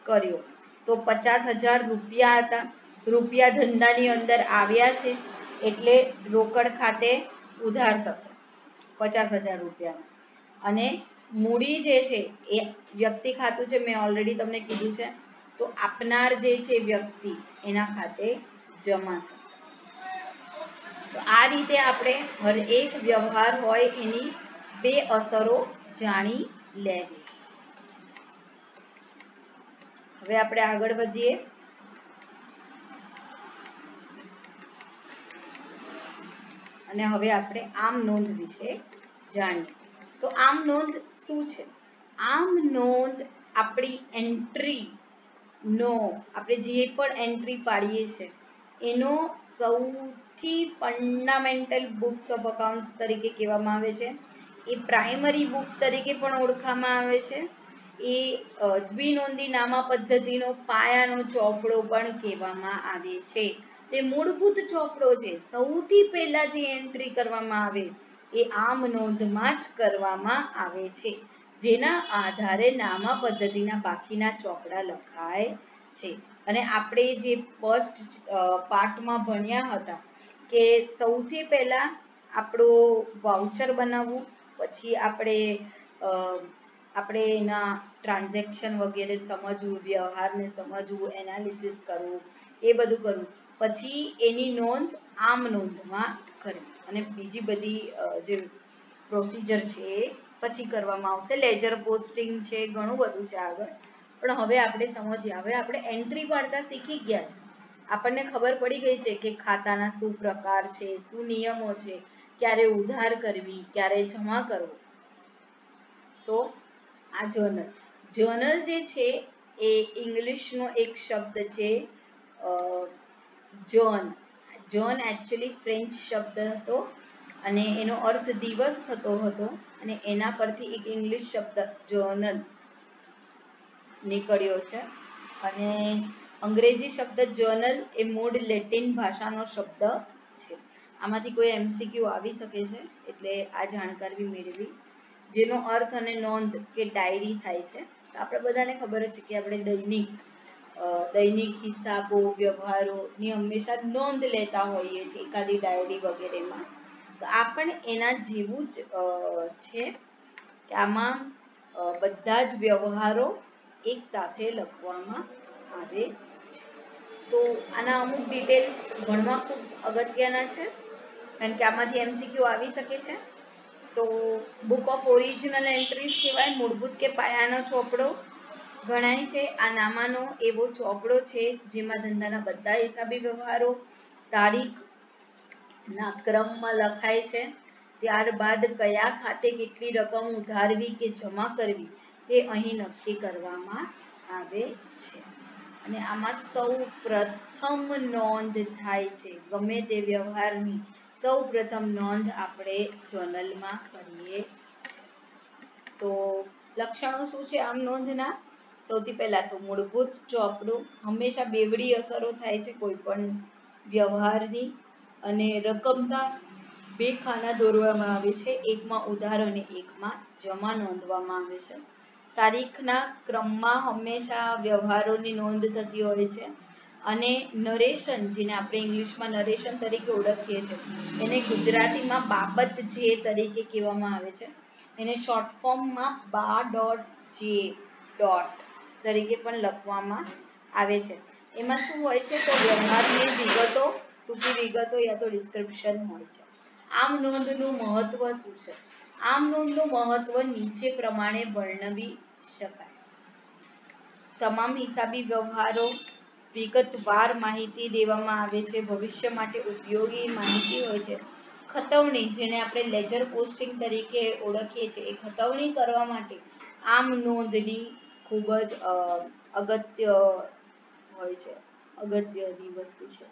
કર્યો. તો 50,000 રૂપિયા હતા. રૂપિયા ધંધાની અંદર આવ્યા છે એટલે રોકડ ખાતે ઉધાર થશે 50,000 રૂપિયા. અને મૂડી જે છે એ વ્યક્તિ ખાતું છે, મેં ઓલરેડી તમને કીધું છે. તો આપનાર જે છે વ્યક્તિ, એના ખાતે જમા થશે. તો આ રીતે આપણે હર એક વ્યવહાર હોય એની બે અસરો જાણી લેવી. હવે આપણે આગળ વધીએ. અને હવે આપણે આમ નોંધ વિશે જાણીએ. તો આમ નોંધ શું છે? આમ નોંધ આપણી એન્ટ્રી નો, આપણે જે પણ એન્ટ્રી પાડીએ છીએ એનો સૌથી ફંડામેન્ટલ બુક્સ ઓફ અકાઉન્ટ્સ તરીકે કહેવામાં આવે છે. એ પ્રાઇમરી બુક તરીકે પણ ઓળખવામાં આવે છે. એ દ્વિનોંધી નામા પદ્ધતિનો પાયાનો ચોપડો પણ કહેવામાં આવે છે. તે મૂળભૂત ચોપડો છે. સૌથી પહેલા જે એન્ટ્રી કરવામાં આવે એ આમ નોંધમાં જ કરવામાં આવે છે, જેના આધારે નામા પદ્ધતિના બાકીના ચોપડા લખાય છે. અને આપણે જે ફર્સ્ટ પાર્ટમાં ભણ્યા હતા કે સૌથી પહેલા આપણું વાઉચર બનાવવું, પછી આપણે એના ટ્રાન્ઝેક્શન વગેરે સમજવું, વ્યવહારને સમજવું, એનાલિસિસ કરવું, એ બધું કરવું. પછી એની નોંધ આમ નોંધમાં કરવી અને બીજી બધી જે પ્રોસિજર છે એ પછી કરવામાં આવશે. લેજર પોસ્ટિંગ છે, ઘણું બધું છે આગળ, પણ હવે આપણે સમજીએ. હવે આપણે એન્ટ્રી પાડતા શીખી ગયા છે. આપણને ખબર પડી ગઈ છે કે ખાતાના શું પ્રકાર છે, શું નિયમો છે, ક્યારે ઉધાર કરવી, ક્યારે જમા કરવું. તો આ જર્નલ જે છે એ ઇંગ્લિશનો એક શબ્દ છે જર્ન એકચ્યુઅલી ફ્રેન્ચ શબ્દ હતો અને એનો અર્થ દિવસ થતો હતો અને એના પરથી એક ઇંગ્લિશ શબ્દ જર્નલ નીકળ્યો છે. અને અંગ્રેજી શબ્દ જર્નલ એ મૂળ લેટિન ભાષાનો શબ્દ છે. આમાંથી કોઈ MCQ આવી શકે છે, એટલે આ જાણકારી મેળવી. જેનો અર્થ અને નોંધ કે ડાયરી થાય છે. આપણે બધાને ખબર જ છે કે આપણે દૈનિક હિસાબો, વ્યવહારોની હંમેશા નોંધ લેતા હોઈએ છીએ એકાદી ડાયરી વગેરેમાં. તો આ પણ એના જેવું જ છે કે આમાં બધા જ વ્યવહારો એક સાથે લખવામાં આવે છે. તો આના અમુક ડિટેલ્સ ભણવા ખૂબ અગત્યના છે, કારણ કે આમાંથી MCQ આવી શકે છે. તો બુક ઓફ ઓરિજિનલ એન્ટ્રીઝ કહેવાય, મૂળભૂત કે પાયાનો ચોપડો ગણાય છે. આ નામાનો એવો ચોપડો છે જેમાં ધંધાના બધા હિસાબી વ્યવહારો તારીખના ક્રમમાં લખાય છે. ત્યારબાદ કયા ખાતે કેટલી રકમ ઉધારવી કે જમા કરવી તે અહીં નક્કી કરવામાં આવે છે. અને આમાં સૌ પ્રથમ નોંધ થાય છે, ગમે તે વ્યવહારની સૌ પ્રથમ નોંધ આપણે જર્નલમાં કરીએ છીએ. તો લક્ષણો શું છે આમ નોંધના? સૌથી પહેલા તો મૂળભૂત ચોપડું. હંમેશા બેવડી અસરો થાય છે કોઈ પણ વ્યવહારની. અને રકમના બે ખાના દોરવામાં આવે છે, એકમાં ઉધાર અને એકમાં જમા નોંધવામાં આવે છે. તારીખના ક્રમમાં હંમેશા વ્યવહારોની નોંધ થતી હોય છે અને નરેશન, જેને આપણે ઇંગ્લિશમાં નરેશન તરીકે ઓળખીએ છીએ, એને ગુજરાતીમાં બાબત જે તરીકે કહેવામાં આવે છે. એને શોર્ટ ફોર્મમાં BA.J. તરીકે પણ લખવામાં આવે છે. એમાં શું હોય છે તો વ્યવહારની વિગતો, ટૂંકી વિગતો યા તો ડિસ્ક્રિપ્શન હોય છે. આમ નોંધનું મહત્વ શું છે? આમ નોંધનું મહત્વ નીચે પ્રમાણે વર્ણવી શકાય. તમામ હિસાબી વ્યવહારો વિગતવાર માહિતી દેવામાં આવે છે. ભવિષ્ય માટે ઉપયોગી માહિતી હોય છે. ખતવણી, જેને આપણે લેજર પોસ્ટિંગ તરીકે ઓળખીએ છીએ, એ ખતવણી કરવા માટે આમ નોંધની ખૂબ જ અગત્ય હોય છે, અગત્યની વસ્તુ છે.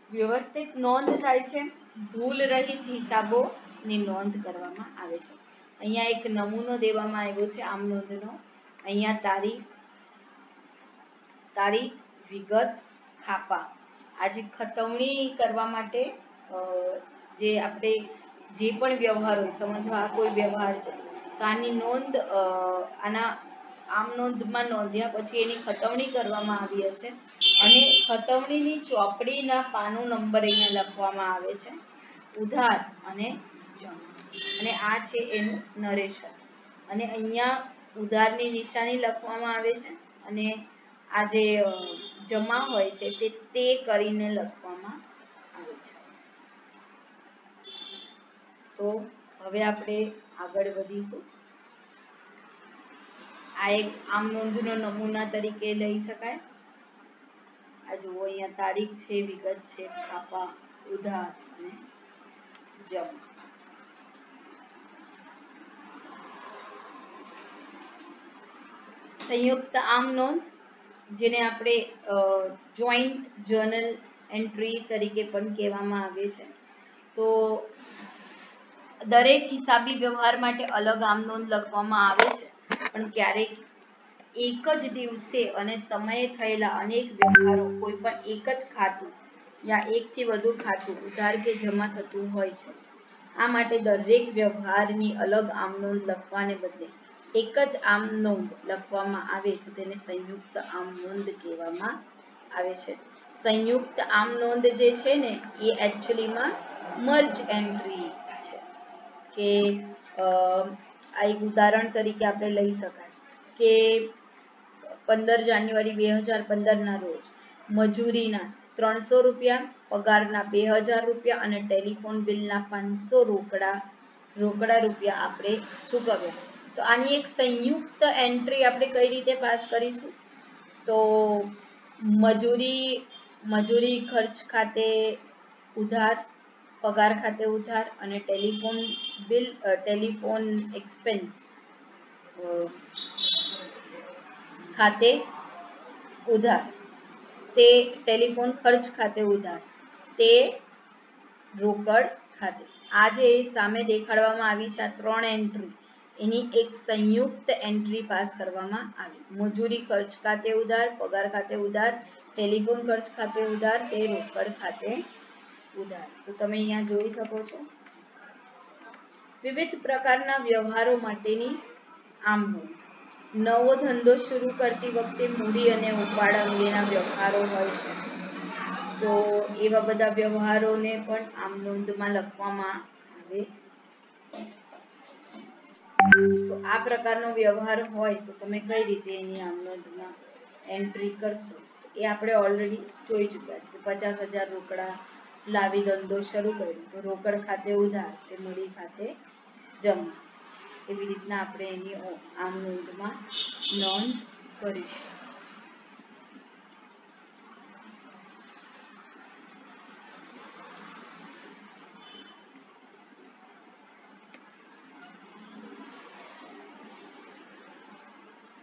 વ્યવસ્થિત નોંધ થાય છે. ભૂલ રહિત હિસાબોની નોંધ કરવામાં આવે છે. અહીંયા એક નમૂનો દેવામાં આવ્યો છે આમ નોંધનો. અહીંયા તારીખ, વિગત, ખાપા. આજે ખતવણી કરવા માટે જે આપણે જે પણ વ્યવહાર હોય, સમજો આ કોઈ વ્યવહાર છે તો આની નોંધ આમ નોંધમાં નોંધ્યા પછી એની ખતવણી કરવામાં આવી હશે અને ખતવણીની ચોપડીના પાનું નંબર અહીંયા લખવામાં આવે છે, ઉધાર અને જમા. અને આ છે એનું નરેશન. અને અહીંયા ઉધારની નિશાની લખવામાં આવે છે અને આ જે જમા હોય છે તે કરીને લખવામાં આવે છે. તો હવે આપણે આગળ વધીશું. આ એક આમ નોંધનો નમૂના તરીકે લઈ શકાય. આ જુઓ, અહીંયા તારીખ છે, વિગત છે, ખાપા, ઉધાર અને જમા. સંયુક્ત આમ નોંધ, જેને આપણે જોઈન્ટ જર્નલ એન્ટ્રી તરીકે પણ કહેવામાં આવે છે. તો દરેક હિસાબી વ્યવહાર માટે અલગ આમ નોંધ લખવામાં આવે છે, પણ ક્યારેક એક જ દિવસે અને સમયે થયેલા અનેક વ્યવહારો કોઈ પણ એક જ ખાતું યા એકથી વધુ ખાતું ઉધાર કે જમા થતું હોય છે. આ માટે દરેક વ્યવહારની અલગ આમ નોંધ લખવાને બદલે એક જ આમ નોંધ લખવામાં આવે તો તેને સંયુક્ત આમ નોંધ કહેવામાં આવે છે. સંયુક્ત આમ નોંધ જે છે ને એ એકચ્યુઅલીમાં મર્જ એન્ટ્રી છે. કે આ એક ઉદાહરણ તરીકે આપણે લઈ શકાય કે 15 જાન્યુઆરી 2015 ના રોજ મજૂરીના 300 રૂપિયા, પગારના 2000 રૂપિયા અને ટેલિફોન બિલના 500 રોકડા રૂપિયા આપણે ચૂકવ્યા. તો આની એક સંયુક્ત એન્ટ્રી આપણે કઈ રીતે પાસ કરીશું? તો મજૂરી ખર્ચ ખાતે ઉધાર, પગાર ખાતે ઉધાર અને ટેલિફોન એક્સપેન્સ ખાતે ઉધાર, તે ટેલિફોન ખર્ચ ખાતે ઉધાર, તે રોકડ ખાતે. આ જે સામે દેખાડવામાં આવી છે આ 3 એન્ટ્રી, એની એક સંયુક્ત એન્ટ્રી પાસ કરવામાં આવી. મજૂરી ખર્ચ ખાતે ઉધાર, પગાર ખાતે ઉધાર, ટેલિફોન ખર્ચ ખાતે ઉધાર, તે રોકડ ખાતે ઉધાર. તો તમે અહીંયા જોઈ શકો છો વિવિધ પ્રકારના વ્યવહારો માટેની આમ નોંધ. નવો ધંધો શરૂ કરતી વખતે મૂડી અને ઉપાડ અંગેના વ્યવહારો હોય છે. તો એવા બધા વ્યવહારોને પણ આમ નોંધમાં લખવામાં આવે. તો આ પ્રકારનો વ્યવહાર હોય તો તમે કઈ રીતે એની આમ નોંધમાં એન્ટ્રી કરશો એ આપણે ઓલરેડી જોઈ ચૂક્યા છે કે 50,000 રોકડા લાવી ધંધો શરૂ કર્યો તો રોકડ ખાતે ઉધાર, તે મૂડી ખાતે જમા. એવી રીતના આપણે એની આમ નોંધમાં નોંધ કરીશું.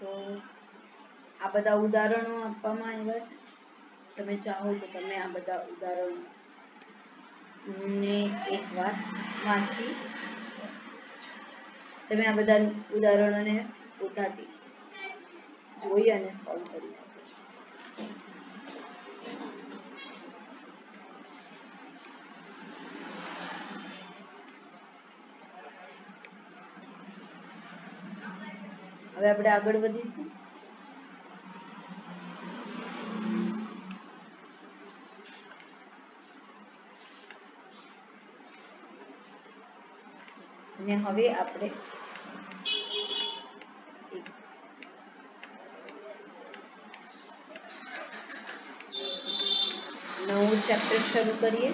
તો આ બધા ઉદાહરણો આપવામાં આવ્યા છે. તમે ચાહો તો તમે આ બધા ઉદાહરણોને એકવાર વાંચી તમે આ બધા ઉદાહરણોને પોતાથી જોઈ અને સોલ્વ કરી શકો છો. હવે આપણે આગળ વધીશું. અને હવે આપણે નવું ચેપ્ટર શરૂ કરીએ.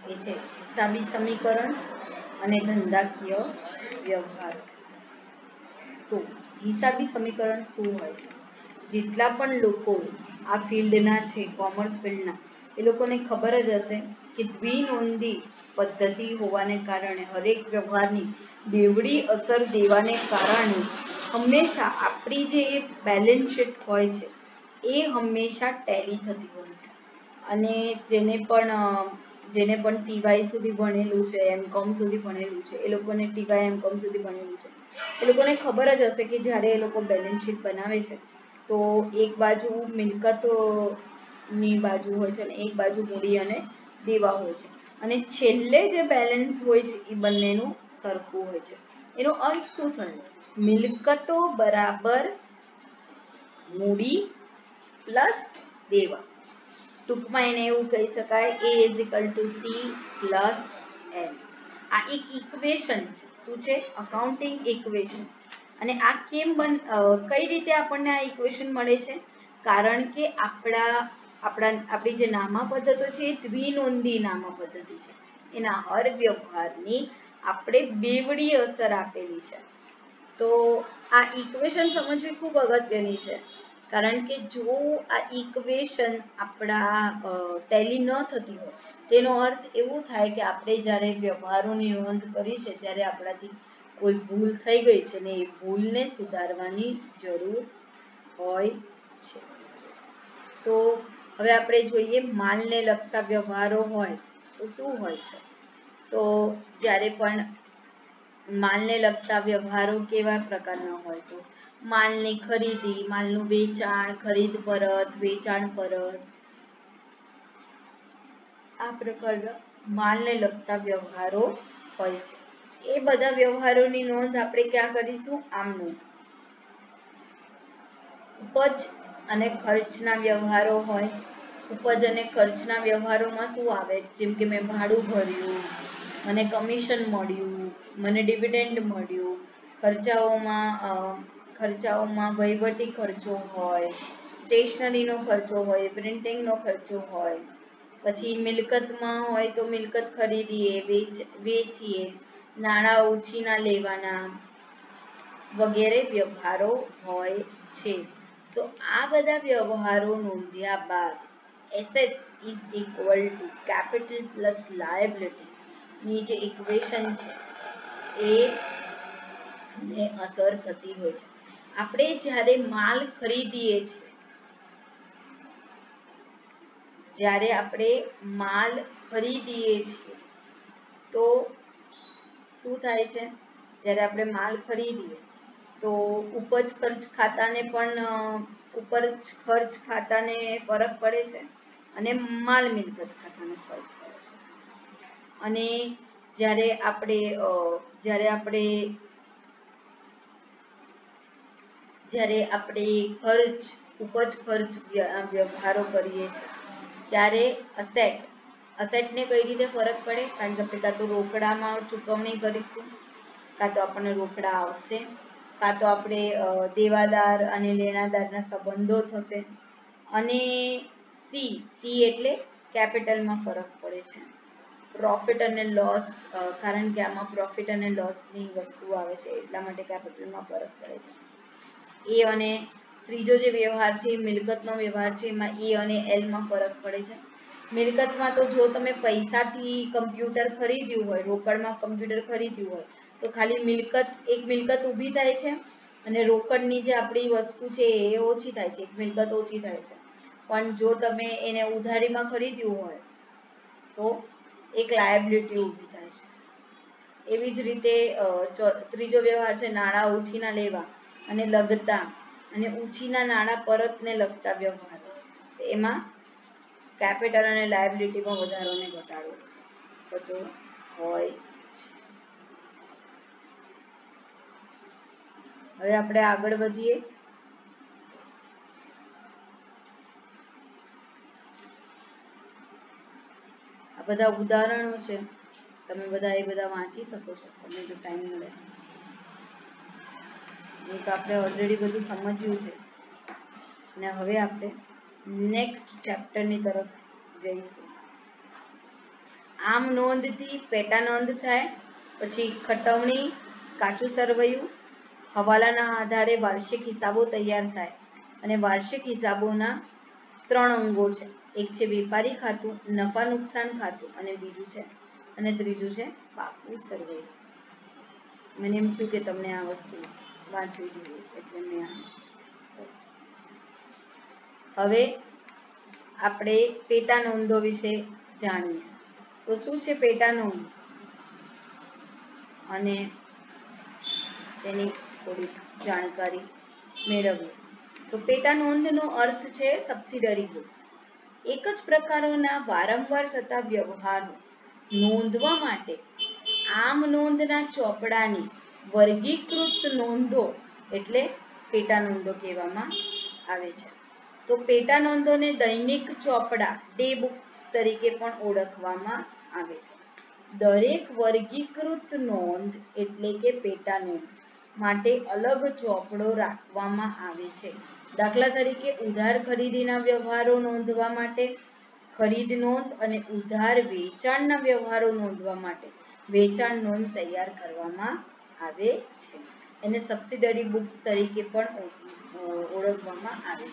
એ છે હિસાબી સમીકરણ અને ધંધાકીય વ્યવહાર. તો હિસાબી સમીકરણ શું હોય છે? જેટલા પણ લોકો આ ફિલ્ડના છે, કોમર્સ ફિલ્ડના, એ લોકોને ખબર જ હશે કે દ્વિનોંધી પદ્ધતિ હોવાને કારણે હરેક વ્યવહારની બેવડી અસર દેવાને કારણે હંમેશા આપણી જે બેલેન્સ શીટ હોય છે એ હંમેશા ટેલી થતી હોય છે. અને જેને પણ ટીવાય સુધી ભણેલું છે, એમકોમ સુધી ભણેલું છે, એ લોકોને ટીવાય એમકોમ સુધી ભણેલું છે, એ લોકોને ખબર જ હશે કે જ્યારે એ લોકો બેલેન્સ શીટ બનાવે છે તો એક બાજુ મિલકતની બાજુ હોય છે અને એક બાજુ મૂડી અને દેવા હોય છે, અને છેલ્લે જે બેલેન્સ હોય છે એ બંનેનું સરખું હોય છે. એનો અર્થ શું થયો? મિલકતો બરાબર મૂડી પ્લસ દેવા. ટૂંકમાં એને એવું કહી શકાય A = C પ્લસ L. આ એક ઇક્વેશન છે. શું છે? Accounting equation. અને આ કઈ રીતે આપણને આ ઇક્વેશન મળે છે? કારણ કે આપણી જે નામા પદ્ધતિ છે એ દ્વિનોંધી નામા પદ્ધતિ છે. એના હર વ્યવહારની આપણે બેવડી અસર આપેલી છે. તો આ ઇક્વેશન સમજવી ખૂબ અગત્યની છે, કારણ કે જો આ ઇક્વેશન આપણા ટેલી ન થતી હોય તેનો અર્થ એવું થાય કે આપણે જ્યારે વ્યવહારોની નોંધ કરી છે ત્યારે આપણાથી કોઈ ભૂલ થઈ ગઈ છે ને એ ભૂલને સુધારવાની જરૂર હોય છે. તો હવે આપણે જોઈએ માલને લગતા વ્યવહારો હોય તો શું હોય છે? તો જ્યારે પણ માલને લગતા વ્યવહારો કેવા પ્રકારના હોય? તો માલની ખરીદી, માલનું વેચાણ, ખરીદ પરત, વેચાણ પરત, આ પ્રકારના માલને લગતા વ્યવહારો હોય છે. એ બધા વ્યવહારોની નોંધ આપણે ક્યાં કરીશું? આમનું ઉપજ અને ખર્ચના વ્યવહારો હોય. ઉપજ અને ખર્ચના વ્યવહારોમાં શું આવે? જેમ કે મેં ભાડું ભર્યું, મને કમિશન મળ્યું, મને ડિવિડન્ડ મળ્યું. ખર્ચાઓમાં વહીવટી ખર્ચો હોય, સ્ટેશનરીનો ખર્ચો હોય, પ્રિન્ટિંગનો ખર્ચો હોય. પછી મિલકતમાં હોય તો મિલકત ખરીદીએ, વેચીએ, નાણાં ઉછીના લેવાના વગેરે વ્યવહારો હોય છે. તો આ બધા વ્યવહારો નોંધ્યા બાદ એસેટ્સ = કેપિટલ પ્લસ લાયબિલિટી ની જે ઇક્વેશન છે એને અસર થતી હોય છે. આપણે જ્યારે માલ ખરીદીએ છીએ તો શું થાય છે? જ્યારે આપણે માલ ખરીદીએ તો ઉપજ ખર્ચ ખાતાને ફરક પડે છે અને માલ મિલકત ખાતાને ફરક પડે છે. અને જ્યારે આપણે ઉપજ ખર્ચ વ્યવહારો કરીએ છીએ ત્યારે અસેટને કઈ રીતે ફરક પડે? કારણ કે આપણે કાં તો રોકડામાં ચૂકવણી કરીશું, કાં તો આપણને રોકડા આવશે, કાં તો આપણે દેવાદાર અને લેણાદારના સંબંધો થશે. અને સી એટલે કેપિટલમાં ફરક પડે છે. પ્રોફિટ અને લોસ, કારણ કે આમાં પ્રોફિટ અને લોસની વસ્તુ આવે છે એટલા માટે કેપિટલમાં ફરક પડે છે. એ અને ત્રીજો જે વ્યવહાર છે એ મિલકતનો વ્યવહાર છે, એમાં એ અને એલમાં ફરક પડે છે. મિલકતમાં તો જો તમે પૈસાથી કમ્પ્યુટર ખરીદ્યું હોય, રોકડમાં કમ્પ્યુટર ખરીદ્યું હોય તો ખાલી એક મિલકત ઊભી થાય છે અને રોકડની જે આપણી વસ્તુ છે એ ઓછી થાય છે, એક મિલકત ઓછી થાય છે. પણ જો તમે એને ઉધારીમાં ખરીદ્યું હોય તો એક લાયબિલિટી ઊભી થાય છે. એવી જ રીતે ત્રીજો વ્યવહાર છે નાણાં ઉછીના લેવા અને લગતા અને ઉછીના નાણાં પરતને લગતા વ્યવહારો. એમાં કેપિટલ અને લાયબિલિટીમાં વધારો અને ઘટાડો થતો હોય છે. હવે આપણે આગળ વધીએ. આ બધા ઉદાહરણો છે, તમે બધા એ બધા વાંચી શકો છો તમને જો ટાઈમ મળે. એક આપણે ઓલરેડી બધું સમજ્યું છે અને હવે આપણે નેક્સ્ટ ચેપ્ટરની તરફ જઈશું. આમ નોંધથી પેટા નોંધ થાય, પછી ખટવણી, કાચું સરવૈયું, હવાલાના આધારે વાર્ષિક હિસાબો તૈયાર થાય અને વાર્ષિક હિસાબોના 3 અંગો છે. એક છે વેપારી ખાતું, નફા નુકસાન ખાતું અને ત્રીજું છે પાકું સરવૈયું. મને એમ થયું કે તમને આ વસ્તુ વાંચવી જોઈએ એટલે મેં હવે આપણે પેટા નોંધો વિશે જાણીએ. તો શું છે પેટા નોંધ અને તેની થોડી જાણકારી મેળવીએ. તો પેટા નોંધનો અર્થ છે સબસિડરી બુક્સ. એક જ પ્રકારોના વારંવાર થતા વ્યવહારો નોંધવા માટે આમ નોંધના ચોપડાની વર્ગીકૃત નોંધો એટલે પેટા નોંધો કહેવામાં આવે છે. તો પેટા નોંધોને દૈનિક ચોપડા ડે બુક તરીકે પણ ઓળખવામાં આવે છે. દરેક વર્ગીકૃત નોંધ એટલે કે પેટા નોંધ માટે અલગ ચોપડો રાખવામાં આવે છે. દાખલા તરીકે ઉધાર ખરીદીના વ્યવહારો નોંધવા માટે ખરીદ નોંધ અને ઉધાર વેચાણના વ્યવહારો નોંધવા માટે વેચાણ નોંધ તૈયાર કરવામાં આવે છે. એને સબસિડરી બુક્સ તરીકે પણ ઓળખવામાં આવે છે.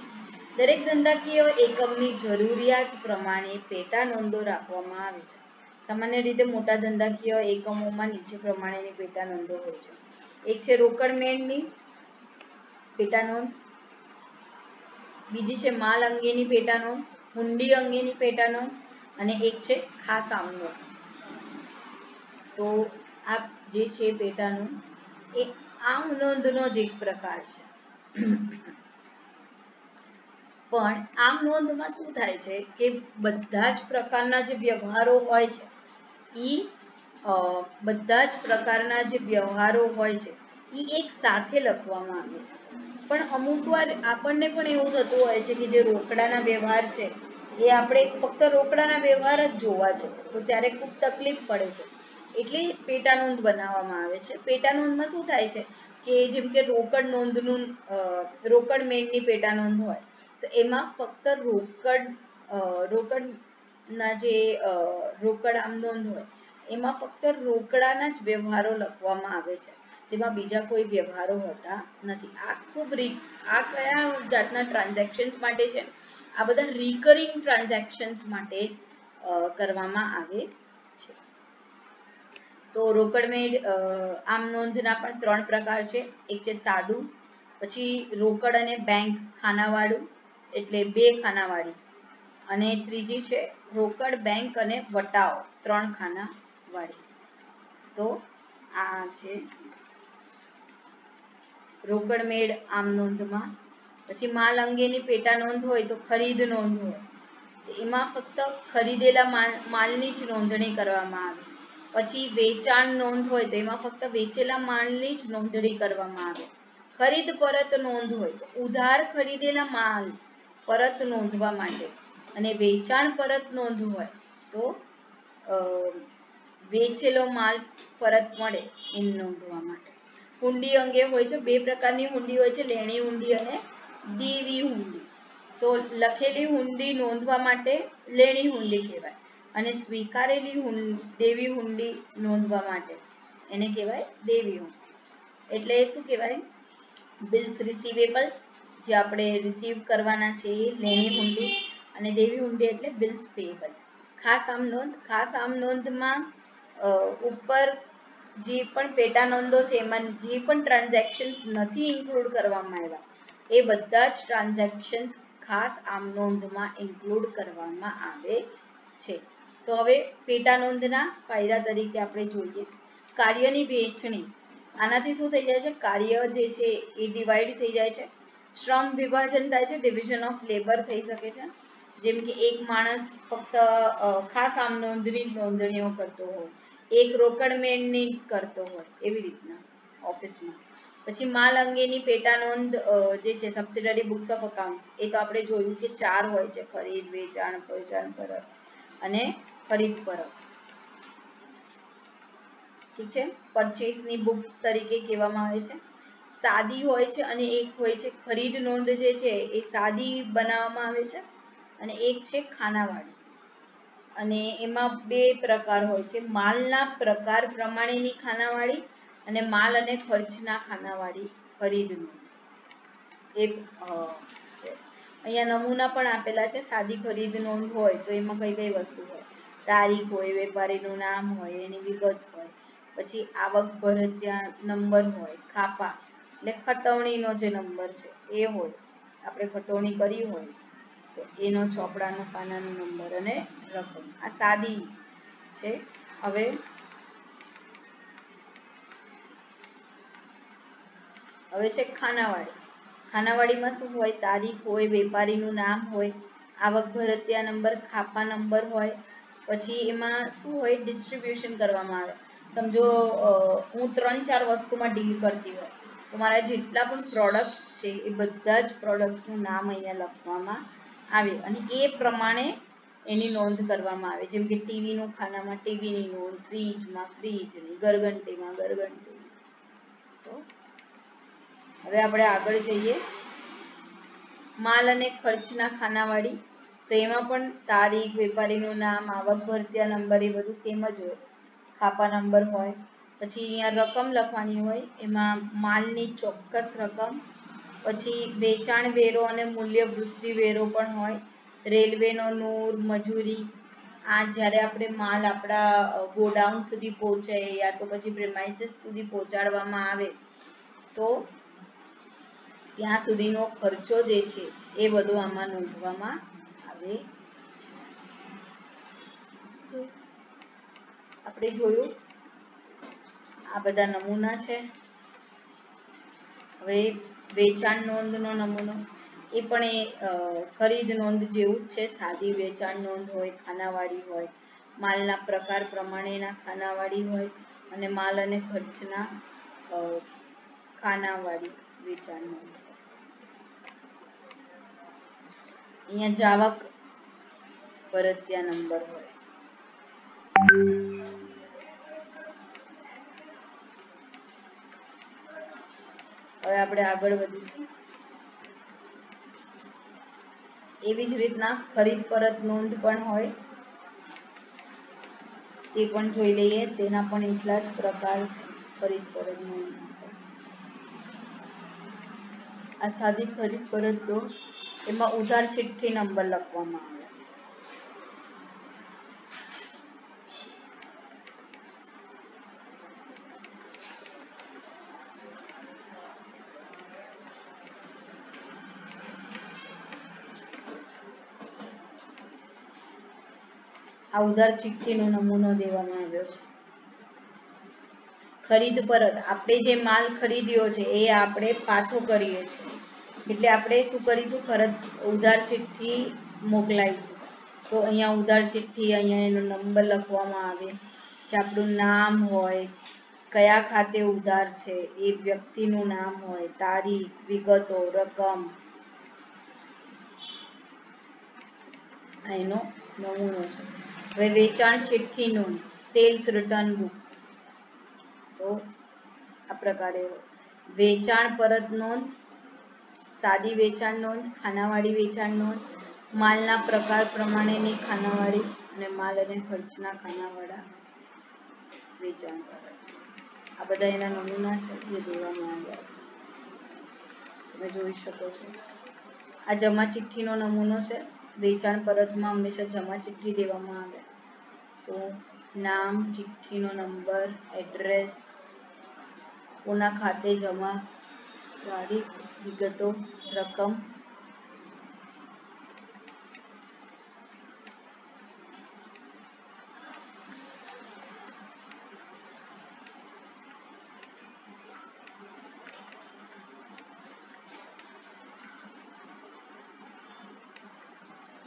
દરેક ધંધાકીય એકમની જરૂરિયાત પ્રમાણે પેટા નોંધો રાખવામાં આવે છે. સામાન્ય રીતે મોટા ધંધાકીય એકમોમાં નીચે પ્રમાણેની પેટા નોંધો હોય છે. એક છે રોકડ મેળની પેટા નોંધ, બીજી છે માલ અંગેની પેટા નોંધ, હુંડી અંગેની પેટા નોંધ અને એક છે ખાસ આમ નોંધ. તો આ જે છે પેટા નોંધ એ આમ નોંધનો જ એક પ્રકાર છે. પણ આમ નોંધમાં શું થાય છે કે બધા જ પ્રકારના જે વ્યવહારો હોય છે એ એક સાથે લખવામાં આવે છે. પણ અમુક વાર આપણને પણ એવું થતું હોય છે કે જે રોકડાના વ્યવહાર છે એ આપણે ફક્ત રોકડાના વ્યવહાર જ જોવા છે, તો ત્યારે ખૂબ તકલીફ પડે છે. એટલે પેટા નોંધ બનાવવામાં આવે છે. પેટા નોંધમાં શું થાય છે કે જેમ કે રોકડ મેળની પેટા નોંધ હોય તો એમાં ફક્ત રોકડ આમ નોંધ હોય એમાં ફક્ત રોકડાના જ વ્યવહારો લખવામાં આવે છે, તેમાં બીજા કોઈ વ્યવહારો હોતા નથી. આ કયા જાતના ટ્રાન્ઝેક્શન્સ માટે છે? આ બધા રિકરિંગ ટ્રાન્ઝેક્શન્સ માટે કરવામાં આવે છે. તો રોકડ મેળ આમ નોંધના પણ 3 પ્રકાર છે. એક છે સાદું, પછી રોકડ અને બેંક ખાનાવાળું એટલે 2 ખાનાવાળી, અને ત્રીજી છે રોકડ બેંક અને વટાઓ 3 ખાનાવાળી. તો આ છે રોકડ મેળ આમ નોંધમાં. પછી માલ અંગેની પેટા નોંધ હોય તો ખરીદ નોંધ હોય, એમાં ફક્ત ખરીદેલા માલની જ નોંધણી કરવામાં આવે. પછી વેચાણ નોંધ હોય તો એમાં ફક્ત વેચેલા માલની જ નોંધણી કરવામાં આવે. ખરીદ પરત નોંધ હોય તો ઉધાર ખરીદેલા માલ પરત નોંધવા માટે, અને વેચાણ પરત નોંધ હોય તો વેચેલો માલ પરત મળે એ નોંધવા માટે. હુંડી અંગે હોય છે 2 પ્રકારની હુંડી હોય છે, લેણી હુંડી અને દેવી હુંડી. તો લખેલી હુંડી નોંધવા માટે લેણી હુંડી કહેવાય અને સ્વીકારેલી દેવી હુંડી નોંધવા માટે એને કહેવાય દેવી હુંડી. એટલે શું કહેવાય? બિલ્સ રિસીવેબલ જે આપણે રિસીવ કરવાના છે એ લેણી હુંડી, અને દેવી હુંડી એટલે બિલ્સ પેએબલ. ખાસ આમ નોંધમાં ઉપર જે પણ પેટા નોંધો છે એમાં જે પણ ટ્રાન્ઝેક્શન્સ નથી ઇન્ક્લુડ કરવામાં આવ્યા એ બધા જ ટ્રાન્ઝેક્શન્સ ખાસ આમ નોંધમાં ઇન્ક્લુડ કરવામાં આવે છે. તો હવે પેટા નોંધના ફાયદા તરીકે આપણે જોઈએ. કાર્યની વહેંચણી, આનાથી શું થઈ જાય છે? કાર્ય જે છે એ ડિવાઈડ થઈ જાય છે. શ્રમ વિભાજન થાય છે, ડિવિઝન ઓફ લેબર થઈ શકે છે. જેમ કે એક માણસ ફક્ત ખાસ આમ નોંધની નોંધણીઓ કરતો હોય, એક રોકડ મેળની કરતો હોય, એવી રીતના ઓફિસમાં. પછી માલ અંગેની પેટા નોંધ જે છે સબસિડરી બુક્સ ઓફ અકાઉન્ટ્સ, એ તો આપણે જોયું કે 4 હોય છે: ખરીદ, વેચાણ, વેચાણ પરત અને ખરીદ પરત. ઠીક છે. પરચેસની બુક્સ તરીકે કહેવામાં આવે છે. સાદી હોય છે અને એક હોય છે ખરીદ નોંધ જે છે એ સાદી બનાવવામાં આવે છે અને એક છે ખાનાવાળી. અને એમાં બે પ્રકાર હોય છે: માલના પ્રકાર પ્રમાણેની ખાનાવાળી અને માલ અને ખર્ચના ખાનાવાળી ખરીદ નોંધ. એ છે. અહીંયા નમૂના પણ આપેલા છે. સાદી ખરીદ નોંધ હોય તો એમાં કઈ કઈ વસ્તુ હોય: તારીખ હોય, વેપારીનું નામ હોય, એની વિગત હોય, પછી આવક ભરતિયા નંબર હોય, ખાપા એટલે ખતવણીનો જે નંબર છે એ હોય, આપણે ખતવણી કરી હોય તો એનો ચોપડાનો પાનાનો નંબર અને રકમ. આ સાદી છે. હવે છે ખાનાવાળી. ખાનાવાળીમાં શું હોય? તારીખ હોય, વેપારીનું નામ હોય, આવક ભરતિયા નંબર, ખાપા નંબર હોય. પછી એમાં શું હોય? ડિસ્ટ્રીબ્યુશન કરવામાં આવે. સમજો હું 3-4 વસ્તુમાં ડીલ કરતી હોય તો મારા જેટલા પણ પ્રોડક્ટ્સ છે એ બધા જ પ્રોડક્ટ્સનું નામ અહીંયા લખવામાં આવે અને એ પ્રમાણે એની નોંધ કરવામાં આવે. જેમ કે ટીવીનું ખાનામાં ટીવીની નોંધ, ફ્રીજમાં ફ્રીજની, ગરગંટીમાં ગરગંટી. તો હવે આપણે આગળ જઈએ. માલ અને ખર્ચના ખાનાવાળી. તો એમાં પણ તારીખ, વેપારીનું નામ, આવક ભરતિયા નંબર એ બધું સેમ જ હોય. ખાપા નંબર હોય. પછી અહીંયા રકમ લખવાની હોય. એમાં માલની ચોક્કસ રકમ, પછી વેચાણ વેરો અને મૂલ્ય વૃદ્ધિ વેરો પણ હોય. રેલવેનો નૂર, મજૂરી. આ જ્યારે આપણે માલ આપણા ગોડાઉન સુધી પહોંચે યા તો પછી પ્રેમાઇસીસ સુધી પહોંચાડવામાં આવે તો ત્યાં સુધીનો ખર્ચો જે છે એ બધો આમાં નોંધવામાં આવે છે. આપણે જોયું આ બધા નમૂના છે. હવે વેચાણ નોંધનો નમૂનો, એ પણ ખરીદ નોંધ જેવું જ છે. સાદી વેચાણ નોંધ હોય, ખાનાવાળી હોય, માલના પ્રકાર પ્રમાણેના ખાનાવાળી હોય અને માલ અને ખર્ચના ખાનાવાળી વેચાણ નોંધ. અહીંયા જાવક ભરતિયા નંબર હોય. હવે આપણે આગળ વધીશું. એવી જ રીતના ખરીદ પરત નોંધ પણ હોય, તે પણ જોઈ લઈએ. તેના પણ એટલા જ પ્રકાર છે. ખરીદ પરત નોંધ. આ સાદી ખરીદ પરત નોંધ, એમાં ઉધાર ચિઠ્ઠી નંબર લખવામાં આવે. આ ઉધાર ચિઠ્ઠીનો નમૂનો દેવામાં આવ્યો છે. ખરીદ પરત, આપણે જે માલ ખરીદ્યો છે એ આપણે પાછો કરીએ છીએ એટલે આપણે શું કરીશું? ઉધાર ચિઠ્ઠી મોકલાઈશું. તો અહીંયા ઉધાર ચિઠ્ઠી, અહીંયા એનો નંબર લખવામાં આવે છે. આપણું નામ હોય, કયા ખાતે ઉધાર છે એ વ્યક્તિનું નામ હોય, તારીખ, વિગતો, રકમ. એનો નમૂનો છે. હવે વેચાણ ચિઠ્ઠી નોંધ, સેલ્સ રિટર્ન બુક. તો આ પ્રકારે વેચાણ પરત નોંધ, સાદી વેચાણ નોંધ, ખાનાવાળી વેચાણ નોંધ, માલના પ્રકાર પ્રમાણેની ખાનાવાળી અને માલ અને ખર્ચના ખાનાવાળા વેચાણ પરત. આ બધા એના નમૂના છે જે દેવામાં આવ્યા છે. તમે જોઈ શકો છો. આ જમા ચિઠ્ઠીનો નમૂનો છે. વેચાણ પરતમાં હંમેશા જમા ચિઠ્ઠી દેવામાં આવે. તો નામ, ચિઠ્ઠીનો નંબર, એડ્રેસ, કોના ખાતે જમા, તારીખ, વિગતો, રકમ.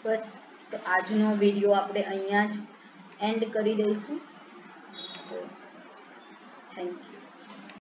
બસ, તો આજનો વિડીયો આપણે અહીંયા જ એન્ડ કરી દઈશું. Thank you.